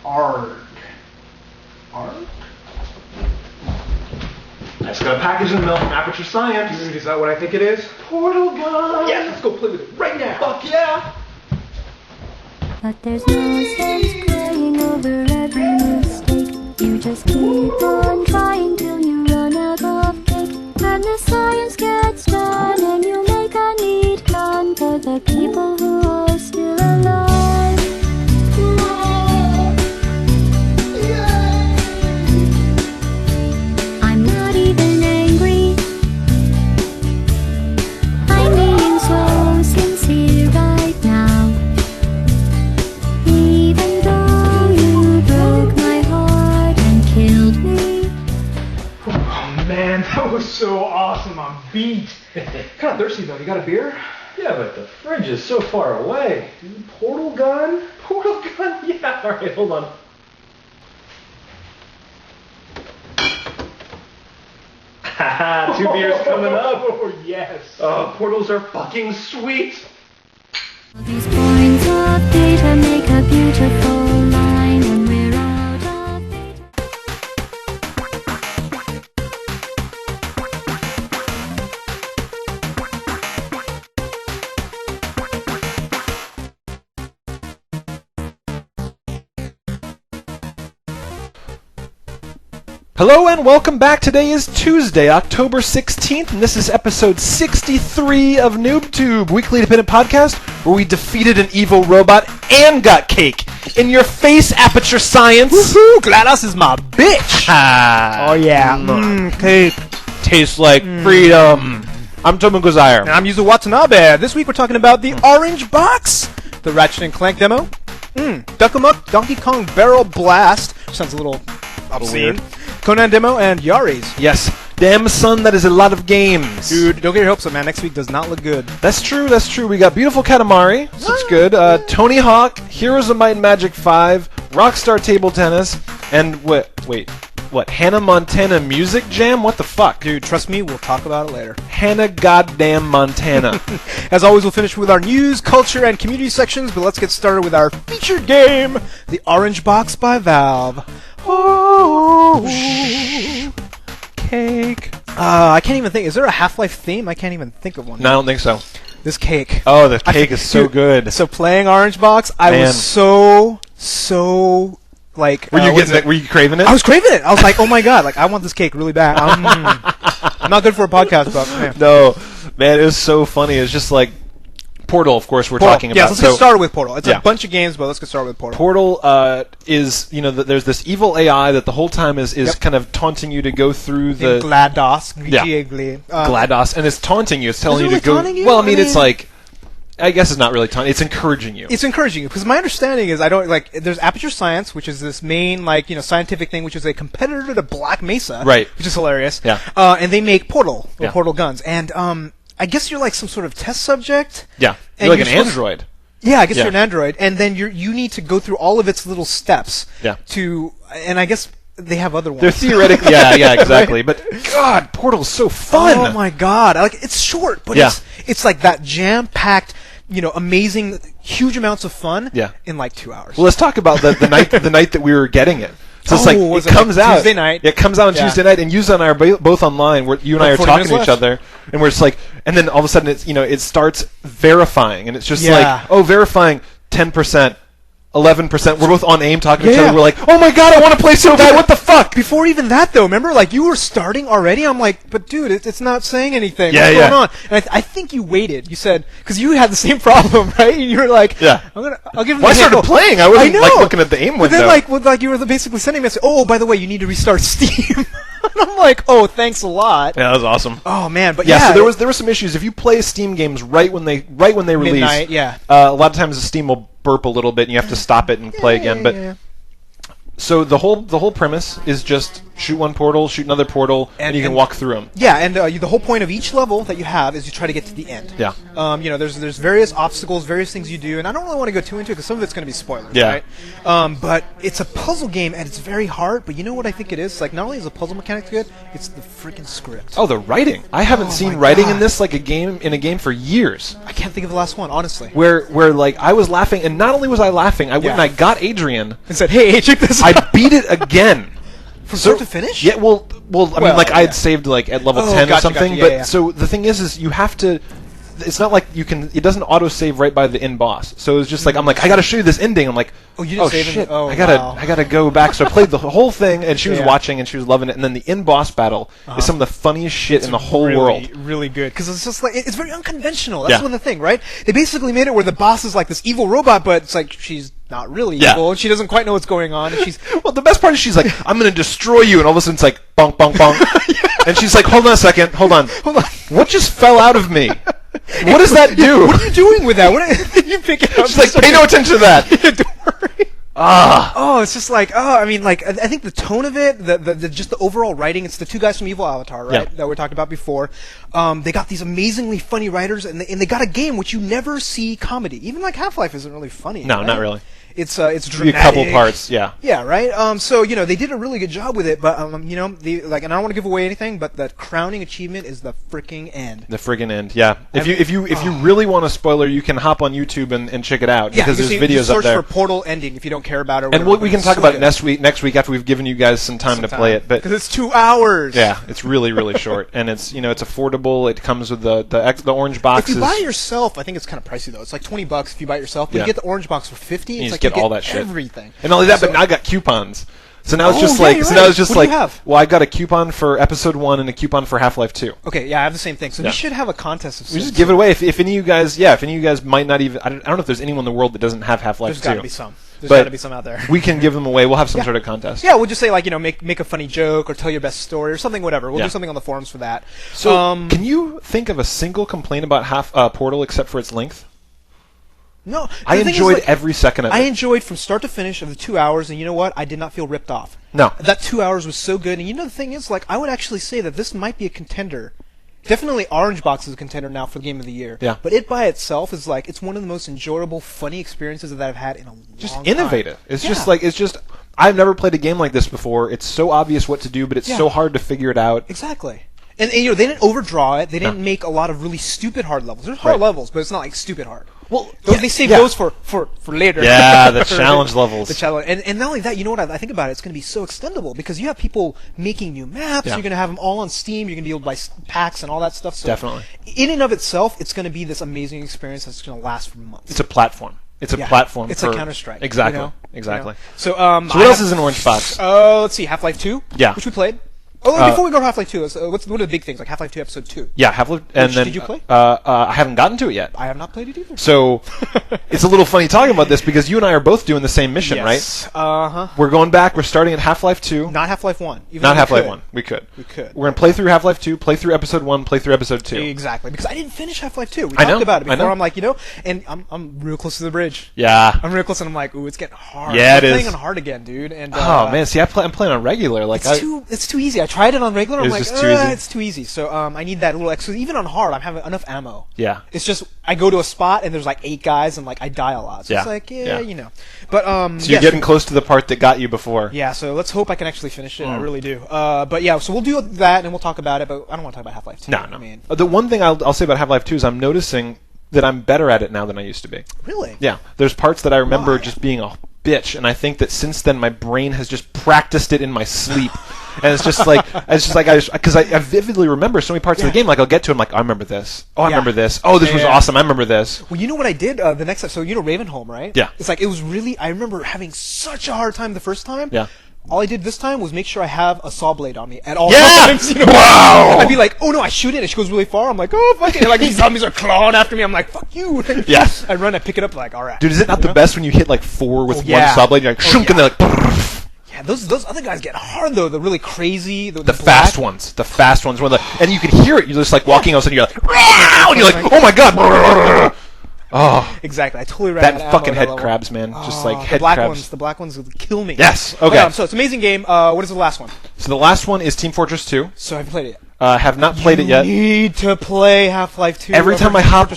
Arg. Arg? I just got a package in the mail from Aperture Science. Dude, is that what I think it is? Portal gun! Yeah, let's go play with it right now. Fuck yeah! But there's no sense crying over every mistake. You just keep on trying till you run out of cake. And the science gets done and you make a neat gun for the people who are still alive. I'm not even angry. I'm being so sincere right now. Even though you broke my heart and killed me. Oh man, that was so awesome. I'm beat. Kind of thirsty though. You got a beer? Yeah, but the fridge is so far away. Dude, portal gun? Portal gun? Yeah, alright, hold on. Haha, 2 beers coming up. Oh, yes. Oh, portals are fucking sweet. These points of data make a beautiful line when we're out of data. Hello and welcome back. Today is Tuesday, October 16th, and this is episode 63 of NooBTooB, weekly independent podcast where we defeated an evil robot and got cake. In your face, Aperture Science. Woohoo! GLaDOS is my bitch! Oh yeah. Cake tastes like freedom. I'm Tobin and Yuzo. And I'm Yuzo Watanabe. This week we're talking about the Orange Box, the Ratchet and Clank Demo, Amuck, Donkey Kong Barrel Blast, sounds a little obscene, weird. Conan Demo, and Yaris. Yes, damn son, that is a lot of games. Dude, don't get your hopes up, man. Next week does not look good. That's true, that's true. We got beautiful Katamari, so it's good. Tony Hawk, Heroes of Might and Magic 5, Rockstar Table Tennis, and what, Hannah Montana Music Jam? What the fuck? Dude, trust me, we'll talk about it later. Hannah goddamn Montana. As always, we'll finish with our news, culture, and community sections, but let's get started with our featured game, the Orange Box by Valve. Oh, cake. I can't even think. Is there a Half-Life theme? I can't even think of one. No, I don't think so. This cake. Oh, the cake is so good. So playing Orange Box, I Man. was so like. Were you craving it? I was craving it. I was like, oh my god, like I want this cake really bad. I'm not good for a podcast, but man. No, man, it was so funny. It's just like Portal, of course, we're talking about. Yeah, let's get started with Portal. It's a bunch of games, but let's get started with Portal. Portal is, there's this evil AI that the whole time is kind of taunting you to go through the... In GLaDOS. Yeah. GLaDOS, and it's taunting you. It's telling you to go... Well, I mean, it's like... I guess it's not really taunting. It's encouraging you. It's encouraging you, because my understanding is, there's Aperture Science, which is this main, scientific thing, which is a competitor to Black Mesa. Right. Which is hilarious. Yeah. And they make Portal, Portal guns. And, I guess you're like some sort of test subject. Yeah, and you're like an android. Yeah, I guess you're an android, and then you need to go through all of its little steps. Yeah. And I guess they have other ones. They're theoretically, yeah, exactly. Right? But God, Portal's so fun. Oh my God, it's short, but it's like that jam-packed, amazing, huge amounts of fun. Yeah. In like 2 hours. Well, let's talk about the night that we were getting it. So it's it comes out Tuesday night. It comes out on Tuesday night, and Yuzo and I are both online. Where you and I are talking to each other, and we're just like, and then all of a sudden it's it starts verifying, and it's just like, oh, verifying 10%. 11%. We're both on AIM talking to each other. We're like, oh my god, I want to play so bad. What the fuck? Before even that, though, remember, you were starting already. I'm like, but dude, it's not saying anything. Yeah, What's going on? And I think you waited. You said because you had the same problem, right? And you were like, I'll give him. Well, I started playing. I wasn't looking at the AIM window. But then, you were basically sending me a message. Oh, by the way, you need to restart Steam. And I'm like, oh, thanks a lot. Yeah, that was awesome. Oh man, but so there were some issues. If you play Steam games right when they release, midnight, a lot of times the Steam will burp a little bit and you have to stop it and play again. But So the whole premise is just shoot one portal, shoot another portal, and you can walk through them. Yeah, and the whole point of each level that you have is you try to get to the end. Yeah. There's various obstacles, various things you do, and I don't really want to go too into it because some of it's going to be spoilers, yeah. right? But it's a puzzle game, and it's very hard. But you know what I think it is? Like, not only is the puzzle mechanics good, it's the freaking script. Oh, the writing! I haven't seen writing in this like in a game for years. I can't think of the last one, honestly. Where like I was laughing, and not only was I laughing, I went and I got Adrian and said, "Hey, check this I out." beat it again. From start to finish? Yeah, well, I mean, like I had saved like at level 10 or something. Gotcha, but so the thing is you have to. It's not like you can. It doesn't auto save right by the end boss. So it's just like I'm like I got to show you this ending. I'm like, oh, you didn't save shit! Oh, I gotta go back. So I played the whole thing, and she was watching, and she was loving it. And then the end boss battle is some of the funniest shit in the whole world. Really good because it's just like it's very unconventional. That's one of the thing, right? They basically made it where the boss is like this evil robot, but it's like she's not really evil. She doesn't quite know what's going on. And she's well, the best part is she's like, I'm gonna destroy you, and all of a sudden it's like bonk, bonk, bonk, and she's like, hold on a second, hold on, what just fell out of me? What does that do? What are you doing with that? What you pick it up? She's like, pay no attention to that. Don't worry. Oh, it's just like, I mean, like, I think the tone of it, the just the overall writing, it's the two guys from Evil Avatar, right, that we talked about before. They got these amazingly funny writers, and they got a game which you never see comedy. Even like Half-Life isn't really funny. No, right? not really. It's dramatic. A couple parts, yeah. Yeah, right. So they did a really good job with it, but and I don't want to give away anything, but the crowning achievement is the freaking end. The friggin' end, yeah. If you really want a spoiler, you can hop on YouTube and check it out because there's videos up there. Search for Portal ending if you don't care about it. And we can talk about it next week after we've given you guys some time to play it, because it's 2 hours. Yeah, it's really really short, and it's it's affordable. It comes with the orange boxes. If you buy it yourself, I think it's kind of pricey though. It's like $20 if you buy it yourself, but you get the orange box for $50. You it's like get you all that shit. Everything. And not only that, but now I got coupons. So now it's just like, now it's just what like, do you have? well, I got a coupon for Episode 1 and a coupon for Half-Life 2. Okay, yeah, I have the same thing. So we should have a contest of we just give it away. If any of you guys might not even, I don't know if there's anyone in the world that doesn't have Half-Life 2. There's got to be some. There's got to be some out there. We can give them away. We'll have some sort of contest. Yeah, we'll just say like, make a funny joke or tell your best story or something, whatever. We'll do something on the forums for that. So, can you think of a single complaint about Portal except for its length? No, I enjoyed every second of it. I enjoyed from start to finish of the 2 hours, and you know what? I did not feel ripped off. No. That 2 hours was so good, and the thing is, like, I would actually say that this might be a contender. Definitely Orange Box is a contender now for the Game of the Year. Yeah. But it by itself is like, it's one of the most enjoyable, funny experiences that I've had in a long time. Just innovative. It's just I've never played a game like this before. It's so obvious what to do, but it's so hard to figure it out. Exactly. And they didn't overdraw it. They didn't make a lot of really stupid hard levels. There's hard levels, but it's not like stupid hard. Well, they save those for later. Yeah, the challenge levels. The challenge, and not only that, you know what I think about it? It's going to be so extendable because you have people making new maps. You're going to have them all on Steam. You're going to be able to buy packs and all that stuff. So definitely. In and of itself, it's going to be this amazing experience that's going to last for months. It's a platform. It's a platform. It's a Counter-Strike. Exactly. Exactly. So, what else is in Orange Box? Let's see, Half-Life 2. Yeah. Which we played. Oh, before we go to Half-Life 2, what are the big things? Like Half-Life 2 Episode 2. Yeah, Half-Life. And then did you play? I haven't gotten to it yet. I have not played it either. So it's a little funny talking about this because you and I are both doing the same mission, right? We're going back. We're starting at Half-Life 2. Not Half-Life 1. Not Half-Life 1. We could. We're going to play through Half-Life 2, play through Episode 1, play through Episode 2. Exactly. Because I didn't finish Half-Life 2. We talked about it before. I'm like, and I'm real close to the bridge. Yeah. I'm real close, and I'm like, ooh, it's getting hard. Yeah, it is. I'm playing on hard again, dude. And oh man, see, I'm playing on regular. Like it's too easy. I tried it on regular. I'm like, just too easy. It's too easy. So I need that little extra. Even on hard, I'm having enough ammo. Yeah. It's just I go to a spot and there's like 8 guys and like I die a lot. So it's like But so you're getting close to the part that got you before. Yeah. So let's hope I can actually finish it. I really do. But yeah. So we'll do that and we'll talk about it. But I don't want to talk about Half-Life 2. No. I mean, the one thing I'll say about Half-Life 2 is I'm noticing that I'm better at it now than I used to be. Really? Yeah. There's parts that I remember just being a bitch, and I think that since then my brain has just practiced it in my sleep. And it's just like because I vividly remember so many parts of the game. Like I'll get to it, I'm like, I remember this. Oh, I remember this. Oh, this was awesome. I remember this. Well, you know what I did the next episode? So Ravenholm, right? Yeah. It's like it was really. I remember having such a hard time the first time. Yeah. All I did this time was make sure I have a saw blade on me at all times. Wow! I'd be like, oh no, I shoot it and she goes really far. I'm like, oh fuck it. And like these zombies are clawing after me. I'm like, fuck you. Yes. I run, I pick it up, like, alright. Dude, is it not the best when you hit like 4 with one saw blade? You're like, shunk, and they're like. Yeah, those other guys get hard though. The really crazy, the fast ones, and you can hear it. You're just like walking, all of a sudden you're like, and you're like, oh my god. Oh, exactly. I totally ran that fucking head crabs, man. Just like head crabs. The black ones would kill me. Yes. Okay. Yeah, so it's an amazing game. What is the last one? So the last one is Team Fortress 2. So have you played it yet? Have not played it yet. You need to play Half-Life 2. Every time I hop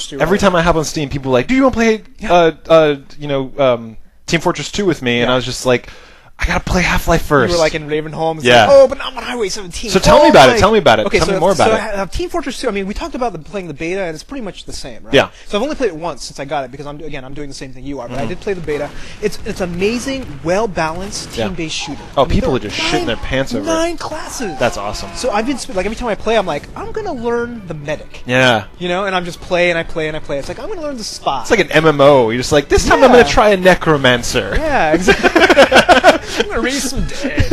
on Steam, people are like, "Do you want to play Team Fortress 2 with me?" And I was just like, I gotta play Half-Life first. You were like in Ravenholm. Yeah. Like, but not on Highway 17. So tell me about it. Tell me about it. Okay, tell me more about it. Team Fortress 2. I mean, we talked about playing the beta, and it's pretty much the same, right? Yeah. So I've only played it once since I got it because I'm doing the same thing you are. But I did play the beta. It's amazing, well-balanced team-based shooter. Oh, people are just shitting their pants over it. 9 classes. That's awesome. So I've been like every time I play, I'm like, I'm gonna learn the medic. Yeah. You know, and I'm just play and I play and I play. It's like I'm gonna learn the spy. It's like an MMO. You're just like, this time I'm gonna try a necromancer. Yeah, exactly. I'm gonna raise some dead.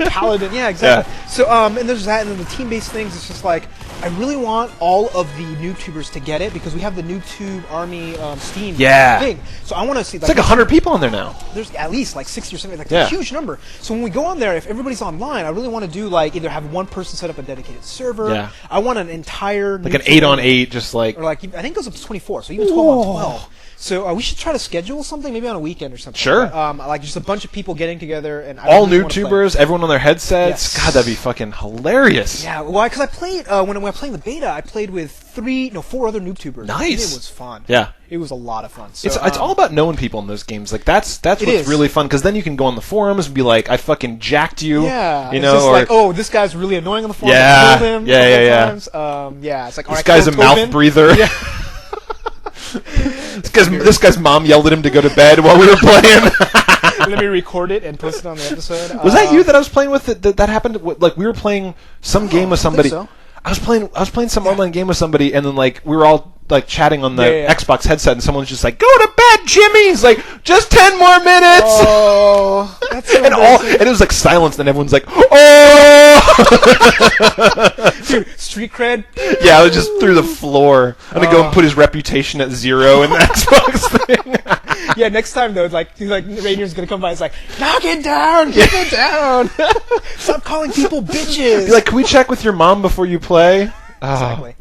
Paladin, yeah, exactly. Yeah. So, and there's that, and then the team-based things. It's just like I really want all of the NooBTooBers to get it because we have the NooBTooB Army Steam thing. So I want to see. It's like 100 people on there now. There's at least like 60 or 70, like a huge number. So when we go on there, if everybody's online, I really want to do like either have one person set up a dedicated server. Yeah. I want an entire like an 8-on-8, just like, or like I think it goes up to 24. So even 12-on-12. So we should try to schedule something, maybe on a weekend or something. Sure. Like just a bunch of people getting together and all NooBTooBers, everyone on their headsets. God, that'd be fucking hilarious. Yeah, well, because I played when I was playing the beta, I played with 4 other NooBTooBers. Nice. It was fun. Yeah. It was a lot of fun. So, it's all about knowing people in those games. Like that's what's really fun because then you can go on the forums and be like, I fucking jacked you. Yeah. You it's know, just or like, oh, this guy's really annoying on the forum. Yeah. I killed him times. Yeah. It's like, this guy's a mouth breather. Yeah. This guy's mom yelled at him to go to bed while we were playing. Let me record it and post it on the episode. Was that you that I was playing with? That happened? Like we were playing some game with somebody. I was playing some online game with somebody, and then like we were all like chatting on the Xbox headset, and someone's just like, "Go to bed, Jimmy." He's like, "Just 10 more minutes." Oh, that's so and it was like silence, and everyone's like, "Oh." Dude, street cred. Yeah, I was just through the floor. I'm gonna go and put his reputation at 0 in the Xbox thing. Yeah, next time though, like Rainier's gonna come by. It's like, knock it down, keep it down. Stop calling people bitches. Be like, can we check with your mom before you play? Exactly.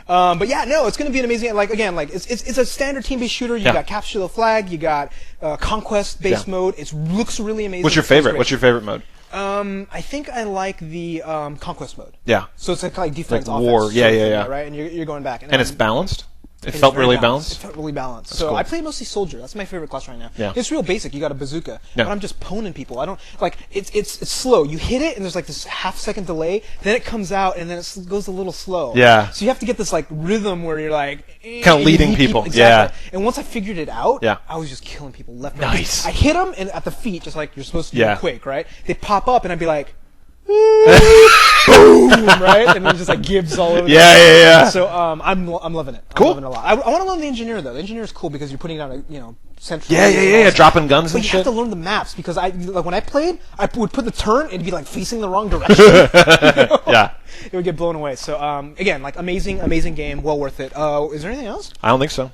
But yeah, no, it's going to be an amazing. Like again, like it's a standard team-based shooter. You got capture the flag. You got conquest-based mode. It looks really amazing. What's your favorite? What's your favorite mode? I think I like the conquest mode. Yeah. So it's like defense, like war. Offense, Yeah. Right, and you're going back. And it's balanced. It felt really balanced. It felt really balanced. That's so cool. I play mostly soldier. That's my favorite class right now. Yeah. It's real basic. You got a bazooka, but I'm just poning people. I don't like it's slow. You hit it and there's like this half-second delay. Then it comes out and then it goes a little slow. Yeah. So you have to get this like rhythm where you're like kind of leading people. Exactly. Yeah. And once I figured it out, I was just killing people left. Nice. I hit them and at the feet, just like you're supposed to do in Quake, right? They pop up and I'd be like. Boom! Right, and then just like gibbs all over. Yeah. So I'm loving it. Cool. I'm loving it a lot. I want to learn the engineer though. The engineer is cool because you're putting down a central. Yeah. Dropping guns but and you shit. have to learn the maps because when I played, I would put the turn and it'd be like facing the wrong direction. Yeah. It would get blown away. So again, like amazing game, well worth it. Is there anything else? I don't think so.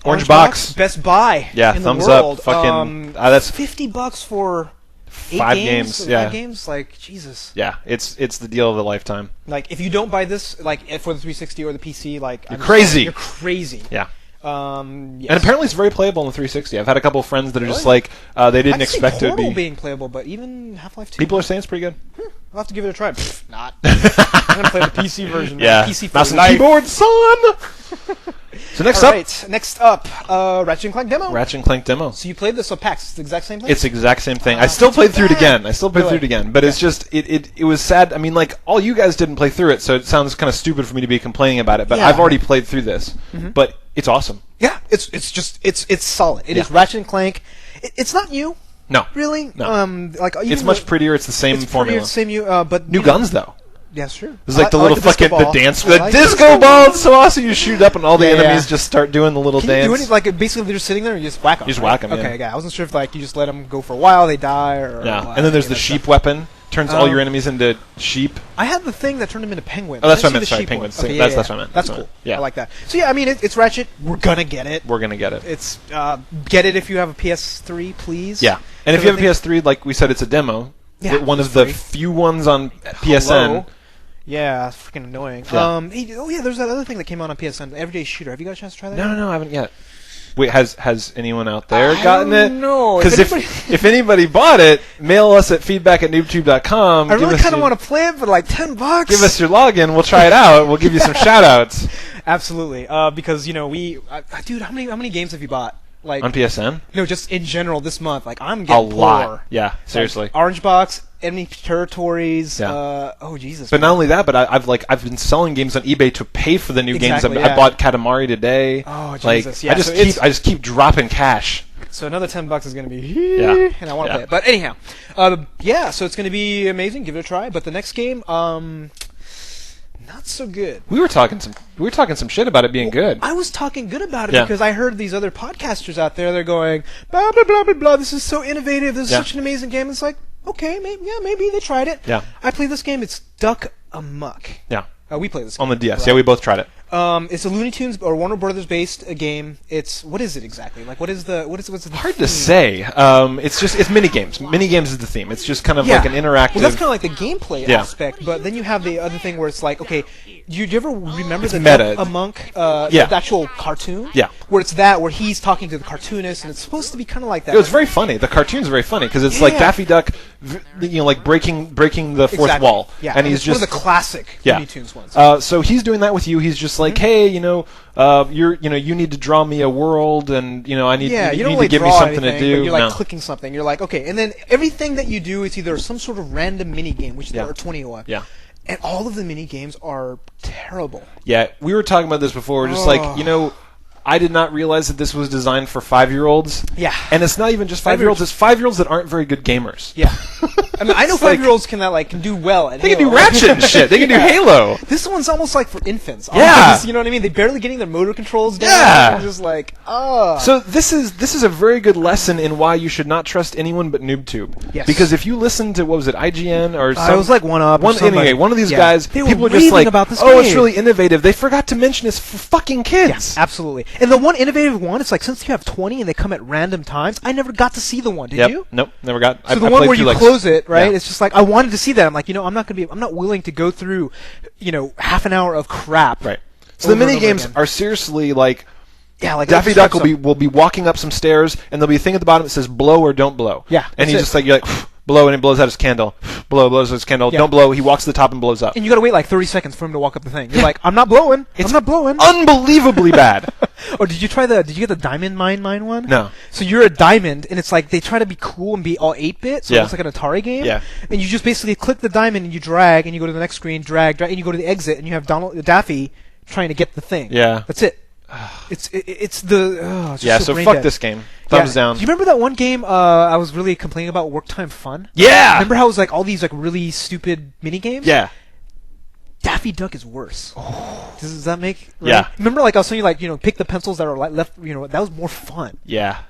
Orange box. Best buy. Yeah. In Thumbs the world. up. Fucking. That's $50 for. 5 games. Yeah. 5 games, like Jesus. Yeah, it's the deal of a lifetime. Like if you don't buy this, like for the 360 or the PC, like you're crazy. You're crazy. Yeah. Yes. And apparently it's very playable on the 360. I've had a couple of friends that are just like they didn't expect it to be being playable, but even Half-Life 2. People are saying it's pretty good. I'll have to give it a try. Not. I'm gonna play the PC version. Yeah. PC for mouse and life. keyboard, son. So next up, Ratchet and Clank Demo. Ratchet and Clank Demo. So you played this on PAX. It's the exact same thing? It's the exact same thing. I still played through it again. But it's just, it was sad. I mean, like, all you guys didn't play through it, so it sounds kind of stupid for me to be complaining about it, but I've already played through this. But it's awesome. Yeah, it's solid. It is Ratchet and Clank. It's not new. No. Really? No. Like it's much prettier. It's the same formula. It's same, but new guns, though. Yeah, sure. It's like the little fucking the dance, the disco ball. It's so awesome. You shoot up, and all the enemies just start doing the little dance. You do it, like basically they're just sitting there and you just whack them. You just whack them. Okay, yeah. I wasn't sure if like you just let them go for a while, they die, or and then there's the sheep weapon. Turns all your enemies into sheep. I had the thing that turned them into penguins. Oh, that's what I meant. Sorry, penguins. Okay, that's what I meant. That's cool. Yeah, I like that. So yeah, I mean, it's Ratchet. We're gonna get it. It's get it if you have a PS3, please. Yeah, and if you have a PS3, like we said, it's a demo. Yeah, one of the few ones on PSN. Hello? Yeah, it's freaking annoying. Yeah. There's that other thing that came out on PSN, Everyday Shooter. Have you got a chance to try that? No, I haven't yet. Wait, has anyone out there gotten it? No. Because if anybody bought it, mail us at feedback@NooBTooB.com. I really kind of want to play it for like $10. Give us your login. We'll try it out. We'll give you some shout-outs. Absolutely. Because, you know, dude, how many games have you bought? Like on PSN? No, just in general this month. Like, I'm getting a lot. Yeah, seriously. Like, Orange Box, Enemy Territories. Yeah. Oh Jesus. But not only that, but I've been selling games on eBay to pay for the new games. Yeah. I bought Katamari today. Oh Jesus. Like, Yeah. I just keep dropping cash. So another $10 is going to be here, and I want to play it. But anyhow, so it's going to be amazing. Give it a try. But the next game, not so good. We were talking some shit about it being good. I was talking good about it because I heard these other podcasters out there. They're going blah blah blah blah blah. This is so innovative. This is such an amazing game. It's like, okay, maybe they tried it. Yeah. I played this game. It's Duck Amuck. Yeah. We played this game on the DS. Right? Yeah, we both tried it. It's a Looney Tunes or Warner Brothers based game. What is it exactly? Like, what's the hard theme? to say. It's mini games. Mini games is the theme. It's just kind of like an interactive. Well, that's kind of like the gameplay aspect. But then you have the other thing where it's like, okay, do you ever remember the meta. Amuck, the actual cartoon? Yeah. Where it's where he's talking to the cartoonist, and it's supposed to be kind of like that. It was very funny. The cartoon's very funny because it's like Daffy Duck, like breaking the fourth wall. Yeah. And he's it's just one of the classic Looney Tunes ones. So he's doing that with you. He's just like, hey, you need to draw me a world, and I need you need to give me something to do. But you're like clicking something. You're like, okay, and then everything that you do is either some sort of random mini game, which there are 20 of. Yeah. And all of the mini games are terrible. Yeah, we were talking about this before. We're just like, I did not realize that this was designed for 5-year-olds. Yeah. And it's not even just 5-year-olds. It's 5-year-olds that aren't very good gamers. Yeah. I mean, I know 5-year-olds can do well at They Halo. can do Ratchet and shit. They can do Halo. This one's almost like for infants. Yeah. You know what I mean? They're barely getting their motor controls down. Yeah. Just like, So this is a very good lesson in why you should not trust anyone but NooBTooB. Yes. Because if you listen to, what was it, IGN or it was like one of these guys, they were people are just raving like, about this it's game. really innovative. They forgot to mention it's for fucking kids. Yeah, absolutely. And the one innovative one, it's like, since you have 20 and they come at random times, I never got to see the one. Did you? Nope, never got. So the one where you close it, right? It's just like, I wanted to see that. I'm like, I'm not willing to go through, half an hour of crap. Right. So the mini games are seriously like, like Daffy Duck will be walking up some stairs, and there'll be a thing at the bottom that says blow or don't blow. Yeah. And he's just like, you're like, blow, and he blows out his candle. Blows out his candle. Don't blow. He walks to the top and blows up. And you gotta wait like 30 seconds for him to walk up the thing. You're like, I'm not blowing. I'm not blowing. Unbelievably bad. Or did you get the diamond mine one? No. So you're a diamond, and it's like they try to be cool and be all 8-bit, so it's like an Atari game. Yeah. And you just basically click the diamond and you drag, and you go to the next screen, drag, and you go to the exit, and you have Daffy trying to get the thing. Yeah. That's it. It's just so brain fuck dead. this game. Thumbs down. Do you remember that one game I was really complaining about, Work Time Fun? Yeah! Remember how it was like all these like really stupid mini games? Yeah. Daffy Duck is worse. Does that make right? Yeah. Remember, like I was saying, like pick the pencils that are left. That was more fun. Yeah.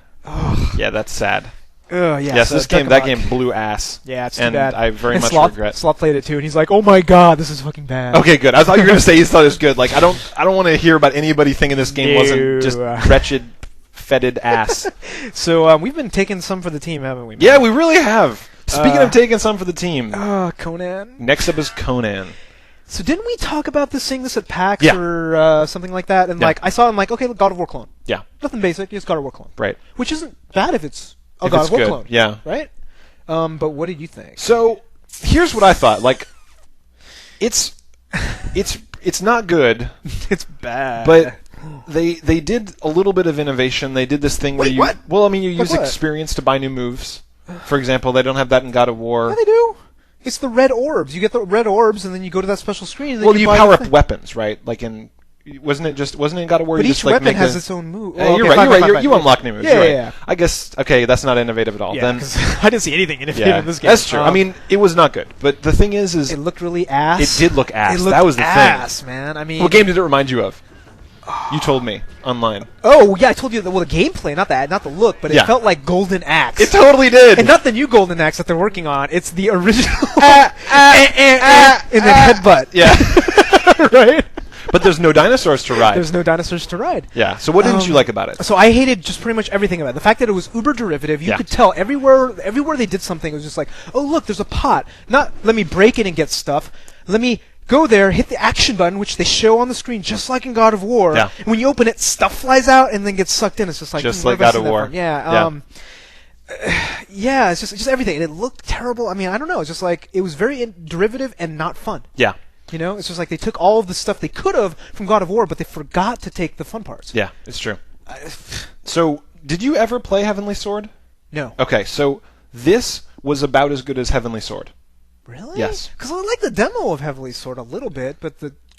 Yeah, that's sad. Yeah. Yes, so that game blew ass. Yeah, it's too and bad. I very much Sloth, regret. Sloth played it too, and he's like, "Oh my god, this is fucking bad." Okay, good. I thought you were gonna say he thought it was good. Like, I don't want to hear about anybody thinking this game wasn't just wretched, fetid ass. So we've been taking some for the team, haven't we? Man? Yeah, we really have. Speaking of taking some for the team, Conan. Next up is Conan. So didn't we talk about this at PAX or something like that? And like I saw him like, okay, God of War clone. Yeah. Nothing basic, just God of War clone. Right. Which isn't bad if it's a God of War clone. Yeah. Right? But what did you think? So here's what I thought. Like, it's not good. It's bad. But they did a little bit of innovation. They did this thing where what? Well, I mean, you use experience to buy new moves. For example, they don't have that in God of War. Yeah, they do. It's the red orbs. You get the red orbs, and then you go to that special screen. And then you power up weapons, right? Like wasn't it in God of War? But you each just, like, weapon has its own move. You're right. You unlock new moves. Yeah. I guess that's not innovative at all. Yeah, because I didn't see anything innovative in this game. That's true. I mean, it was not good. But the thing is it looked really ass. It did look ass. That was the thing, man. I mean, what game did it remind you of? You told me online. Oh yeah, I told you the gameplay, not the look, but it felt like Golden Axe. It totally did, and not the new Golden Axe that they're working on. It's the original. And then headbutt. Yeah, right. But there's no dinosaurs to ride. There's no dinosaurs to ride. Yeah. So what didn't you like about it? So I hated just pretty much everything about it. The fact that it was uber derivative. You could tell everywhere they did something. It was just like, oh look, there's a pot. Not let me break it and get stuff. Let me go there, hit the action button, which they show on the screen just like in God of War. Yeah. And when you open it, stuff flies out and then gets sucked in. It's just like God of War. Yeah. Yeah, it's just everything. And it looked terrible. I mean, I don't know. It's just like it was very derivative and not fun. Yeah. You know, it's just like they took all of the stuff they could have from God of War, but they forgot to take the fun parts. Yeah, it's true. So, did you ever play Heavenly Sword? No. Okay, so this was about as good as Heavenly Sword. Really? Yes. Because I like the demo of Heavenly Sword a little bit, but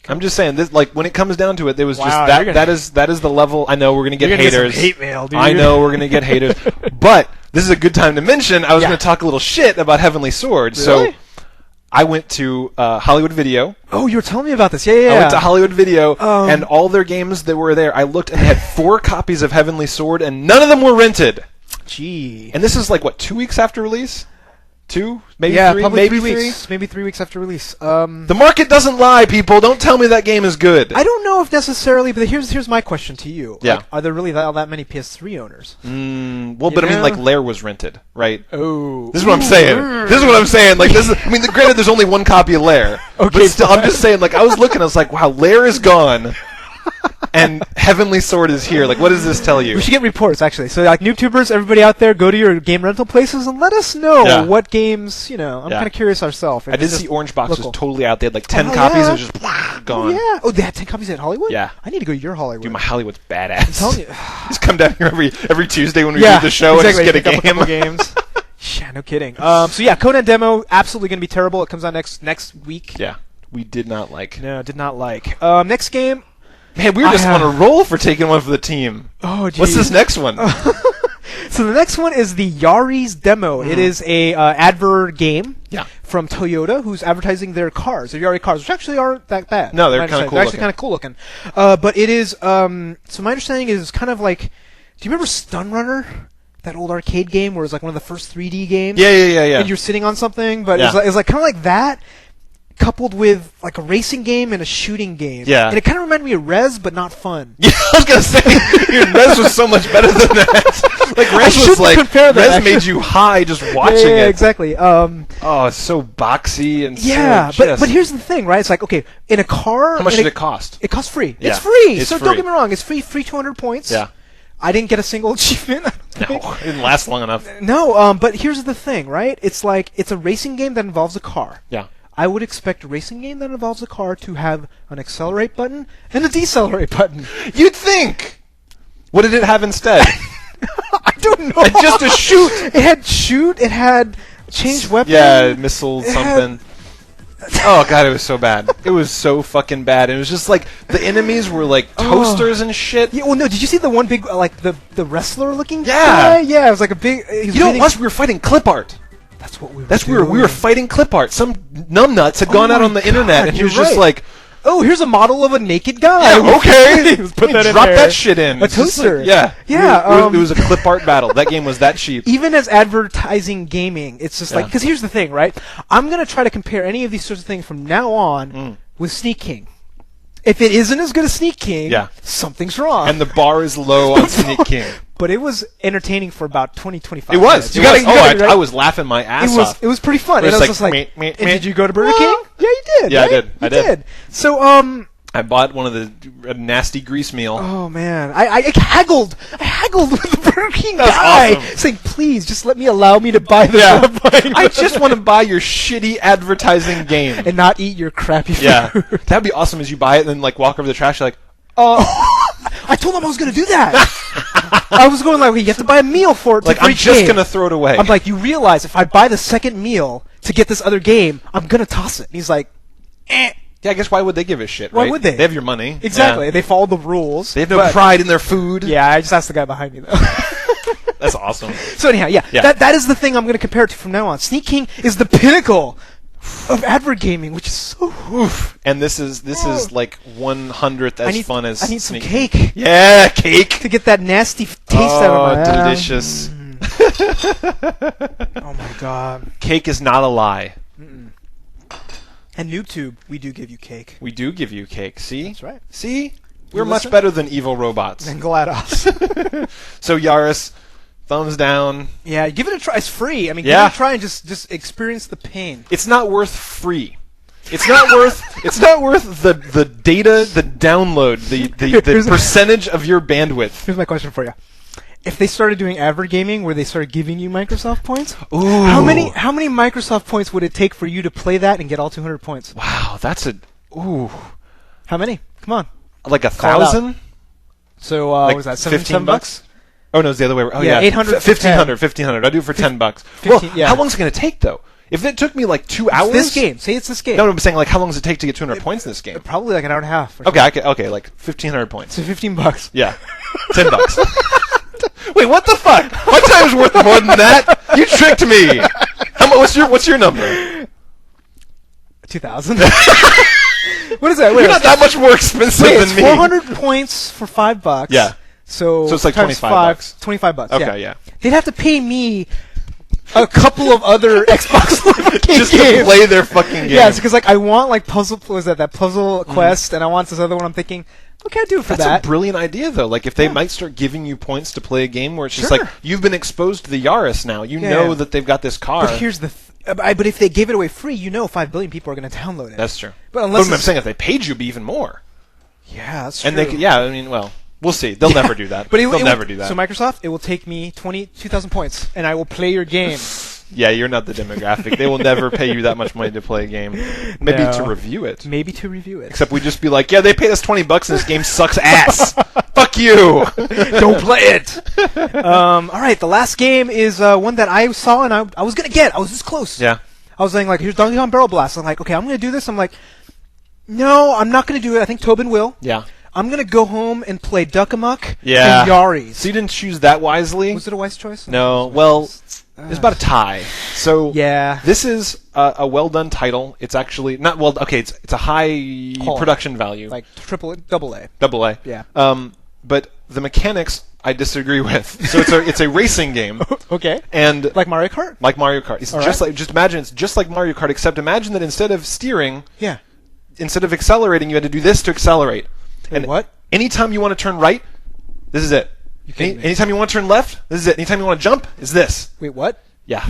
I'm just saying, this, like, when it comes down to it, there was Wow, just that is the level. I know we're gonna get haters. Get some hate mail, dude. I know we're gonna get haters, but this is a good time to mention. I was gonna talk a little shit about Heavenly Sword. Really? So I went to Hollywood Video. Oh, you were telling me about this. Yeah. I went to Hollywood Video, and all their games that were there, I looked and they had 4 copies of Heavenly Sword, and none of them were rented. Gee. And this is like, what, 2 weeks after release? 2? Maybe 3? Probably maybe 3 3? weeks. Maybe 3 weeks after release. The market doesn't lie, people. Don't tell me that game is good. I don't know if necessarily, but here's my question to you. Yeah. Like, are there really that many PS3 owners? Well, but I mean, like, Lair was rented, right? Oh. This is what I'm saying. This is what I'm saying. Like, this is, I mean, granted, there's only 1 copy of Lair. Okay, But still, I'm just saying, like, I was looking, I was like, wow, Lair is gone. And Heavenly Sword is here. Like, what does this tell you? We should get reports, actually. So, like, NooBToobers, everybody out there, go to your game rental places and let us know what games, I'm kind of curious ourselves. I did see Orange Box was totally out. They had like 10 Oh, copies yeah. and just gone. Yeah. Oh, they had 10 copies at Hollywood? Yeah. I need to go to your Hollywood. Dude, my Hollywood's badass. I'm telling you. Just come down here every Tuesday when we do the show exactly. and just get a couple game. games. Yeah, no kidding. So yeah, Conan demo, absolutely going to be terrible. It comes out next week. Yeah. We did not like. No, did not like. Next game. Man, we were just on a roll for taking one for the team. Oh, geez. What's this next one? So the next one is the Yaris demo. It is a advert game from Toyota, who's advertising their cars, their Yaris cars, which actually aren't that bad. No, they're kind of cool. They're actually kind of cool looking. But it is. So my understanding is kind of like. Do you remember Stun Runner? That old arcade game where it was like one of the first 3D games. Yeah. And you're sitting on something, but it was like kind of like that. Coupled with like a racing game and a shooting game. Yeah. And it kind of reminded me of Rez, but not fun. Yeah, I was going to say, dude, Rez was so much better than that. Like, Rez was like, Rez made you high just watching it. Yeah, exactly. Oh, it's so boxy and so but here's the thing, right? It's like, okay, in a car... How much did it cost? It costs free. Yeah. It's free! It's so free. Don't get me wrong, it's free 200 points. Yeah. I didn't get a single achievement. No, it didn't last long enough. No, but here's the thing, right? It's like, it's a racing game that involves a car. Yeah. I would expect a racing game that involves a car to have an accelerate button and a decelerate button. You'd think! What did it have instead? I don't know. Just a shoot! It had shoot, it had change weapon. Yeah, missiles, something. Oh god, it was so bad. It was so fucking bad. It was just like the enemies were like toasters and shit. Yeah, well, no. Did you see the one big like the wrestler looking guy? Yeah, yeah. It was like a big. You know, once we were fighting clip art. That's what we were. That's we were fighting clip art. Some numbnuts had gone out on the internet, and he was just like, "Oh, here's a model of a naked guy." Yeah, okay, put that drop that shit in. A toaster. Like, yeah, yeah. It was a clip art battle. That game was that cheap. Even as advertising gaming, it's just like because here's the thing, right? I'm gonna try to compare any of these sorts of things from now on with Sneak King. If it isn't as good as Sneak King, something's wrong. And the bar is low on Sneak King. But it was entertaining for about 20-25 It was. minutes. I was laughing my ass off. It was pretty fun. It was and I was like, just like, did you go to Burger King? Yeah, you did. Yeah, right? I did. So, I bought one of the nasty grease meal. Oh man, I haggled with the Burger King guy, awesome. Saying, "Please, just allow me to buy this." I just want to buy your shitty advertising game and not eat your crappy food. Yeah, that'd be awesome. As you buy it, and then like walk over the trash, you're like, I told him I was gonna do that. I was going like, you have to buy a meal for it. Like, I'm just gonna throw it away. I'm like, you realize if I buy the second meal to get this other game, I'm gonna toss it. And he's like, eh. Yeah, I guess why would they give a shit, right? Why would they? They have your money. Exactly. Yeah. They follow the rules. They have no pride in their food. Yeah, I just asked the guy behind me, though. That's awesome. So anyhow, that is the thing I'm going to compare it to from now on. Sneak King is the pinnacle of advert gaming, which is so... Oof. And this is like 1/100th as fun as I need some Sneak cake. King. Yeah, cake! To get that nasty taste out of my mouth. Delicious. Oh my god. Cake is not a lie. And NooBTooB, we do give you cake. We do give you cake. See? That's right. See? We're much better than evil robots. And GLaDOS. So Yaris, thumbs down. Yeah, give it a try. It's free. I mean, give it a try and just experience the pain. It's not worth free. It's not worth. It's not worth the data, the download, the percentage of your bandwidth. Here's my question for you. If they started doing advert gaming where they started giving you Microsoft points, Ooh. how many Microsoft points would it take for you to play that and get all 200 points? Wow, that's a ooh. How many? Come on. Like Call it 1,000? So Like was that $15? Oh no, it's the other way around. Oh Yeah, yeah, 800 for 1,500. 1,500. I do it for $10. 15, Well, yeah. how long is it going to take though? If it took me like 2 hours, This game. Say it's this game. No, I'm saying like how long does it take to get 200 points in this game? Probably like an hour and a half. Or Okay, like 1,500 points. So $15. Yeah, $10. Wait, what the fuck? My time's worth more than that. You tricked me. What's your number? 2,000. What is that? Wait, You're not that much more expensive wait, than it's me. 400 points for $5. Yeah. So it's like times $25. $25. Okay, yeah. They'd have to pay me a couple of other Xbox Live Just games. to play their fucking game. Yeah, because like I want like puzzle. Was that puzzle quest? And I want this other one. I'm thinking, okay, I'll do it for That's that. a brilliant idea, though. Like, if they might start giving you points to play a game where it's just Sure. like, you've been exposed to the Yaris now. You Yeah. know that they've got this car. But here's the. But if they gave it away free, 5 billion people are going to download it. That's true. But unless I'm it's- saying if they paid you, it'd be even more. Yeah, that's true. And they could, yeah, I mean, well, we'll see. They'll never do that. But They'll never do that. So Microsoft, it will take me 2,000 points, and I will play your game. Yeah, you're not the demographic. They will never pay you that much money to play a game. Maybe No. to review it. Maybe to review it. Except we'd just be like, yeah, they paid us $20 and this game sucks ass. Fuck you. Don't play it. All right, the last game is one that I saw and I was gonna get. I was this close. Yeah. I was saying like, here's Donkey Kong Barrel Blast. I'm like, okay, I'm gonna do this. I'm like, no, I'm not gonna do it. I think Tobin will. Yeah. I'm gonna go home and play Amuck Yeah. and Yaris. So you didn't choose that wisely? Was it a wise choice? No. Well, it's about a tie. So Yeah. this is a well done title. It's actually not well. Okay, it's a high Quality. production value, Like double A. double A. Yeah. But the mechanics I disagree with. So it's a racing game, Okay. and Like Mario Kart? like Mario Kart. It's All just right. like imagine it's just like Mario Kart, except imagine that instead of steering, Yeah. instead of accelerating, you had to do this to accelerate. And what? anytime you want to turn right, this is it. kidding me. Anytime you want to turn left, this is it. Anytime you want to jump, is this. Wait, what? Yeah.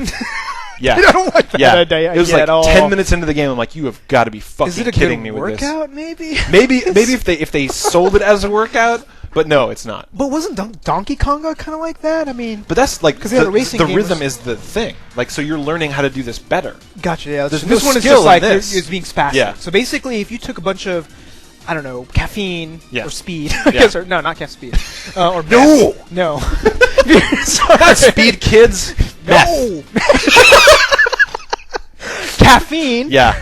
Yeah. I don't like that Yeah. idea It was at like all. 10 minutes into the game. I'm like, you have got to be fucking Is it a kidding good me with this. workout, maybe? Maybe if they sold it as a workout, but no, it's not. But wasn't Donkey Konga kind of like that? I mean, But that's like 'Cause they had a racing the game rhythm was- is the thing. Like, so you're learning how to do this better. gotcha. Yeah, There's this no one is skill just like in this. it's being spastic. Yeah. So basically, if you took a bunch of, I don't know, caffeine Yeah. or speed, I guess, or no, not speed, or No! meth. No, Not speed, kids. no, caffeine. Yeah,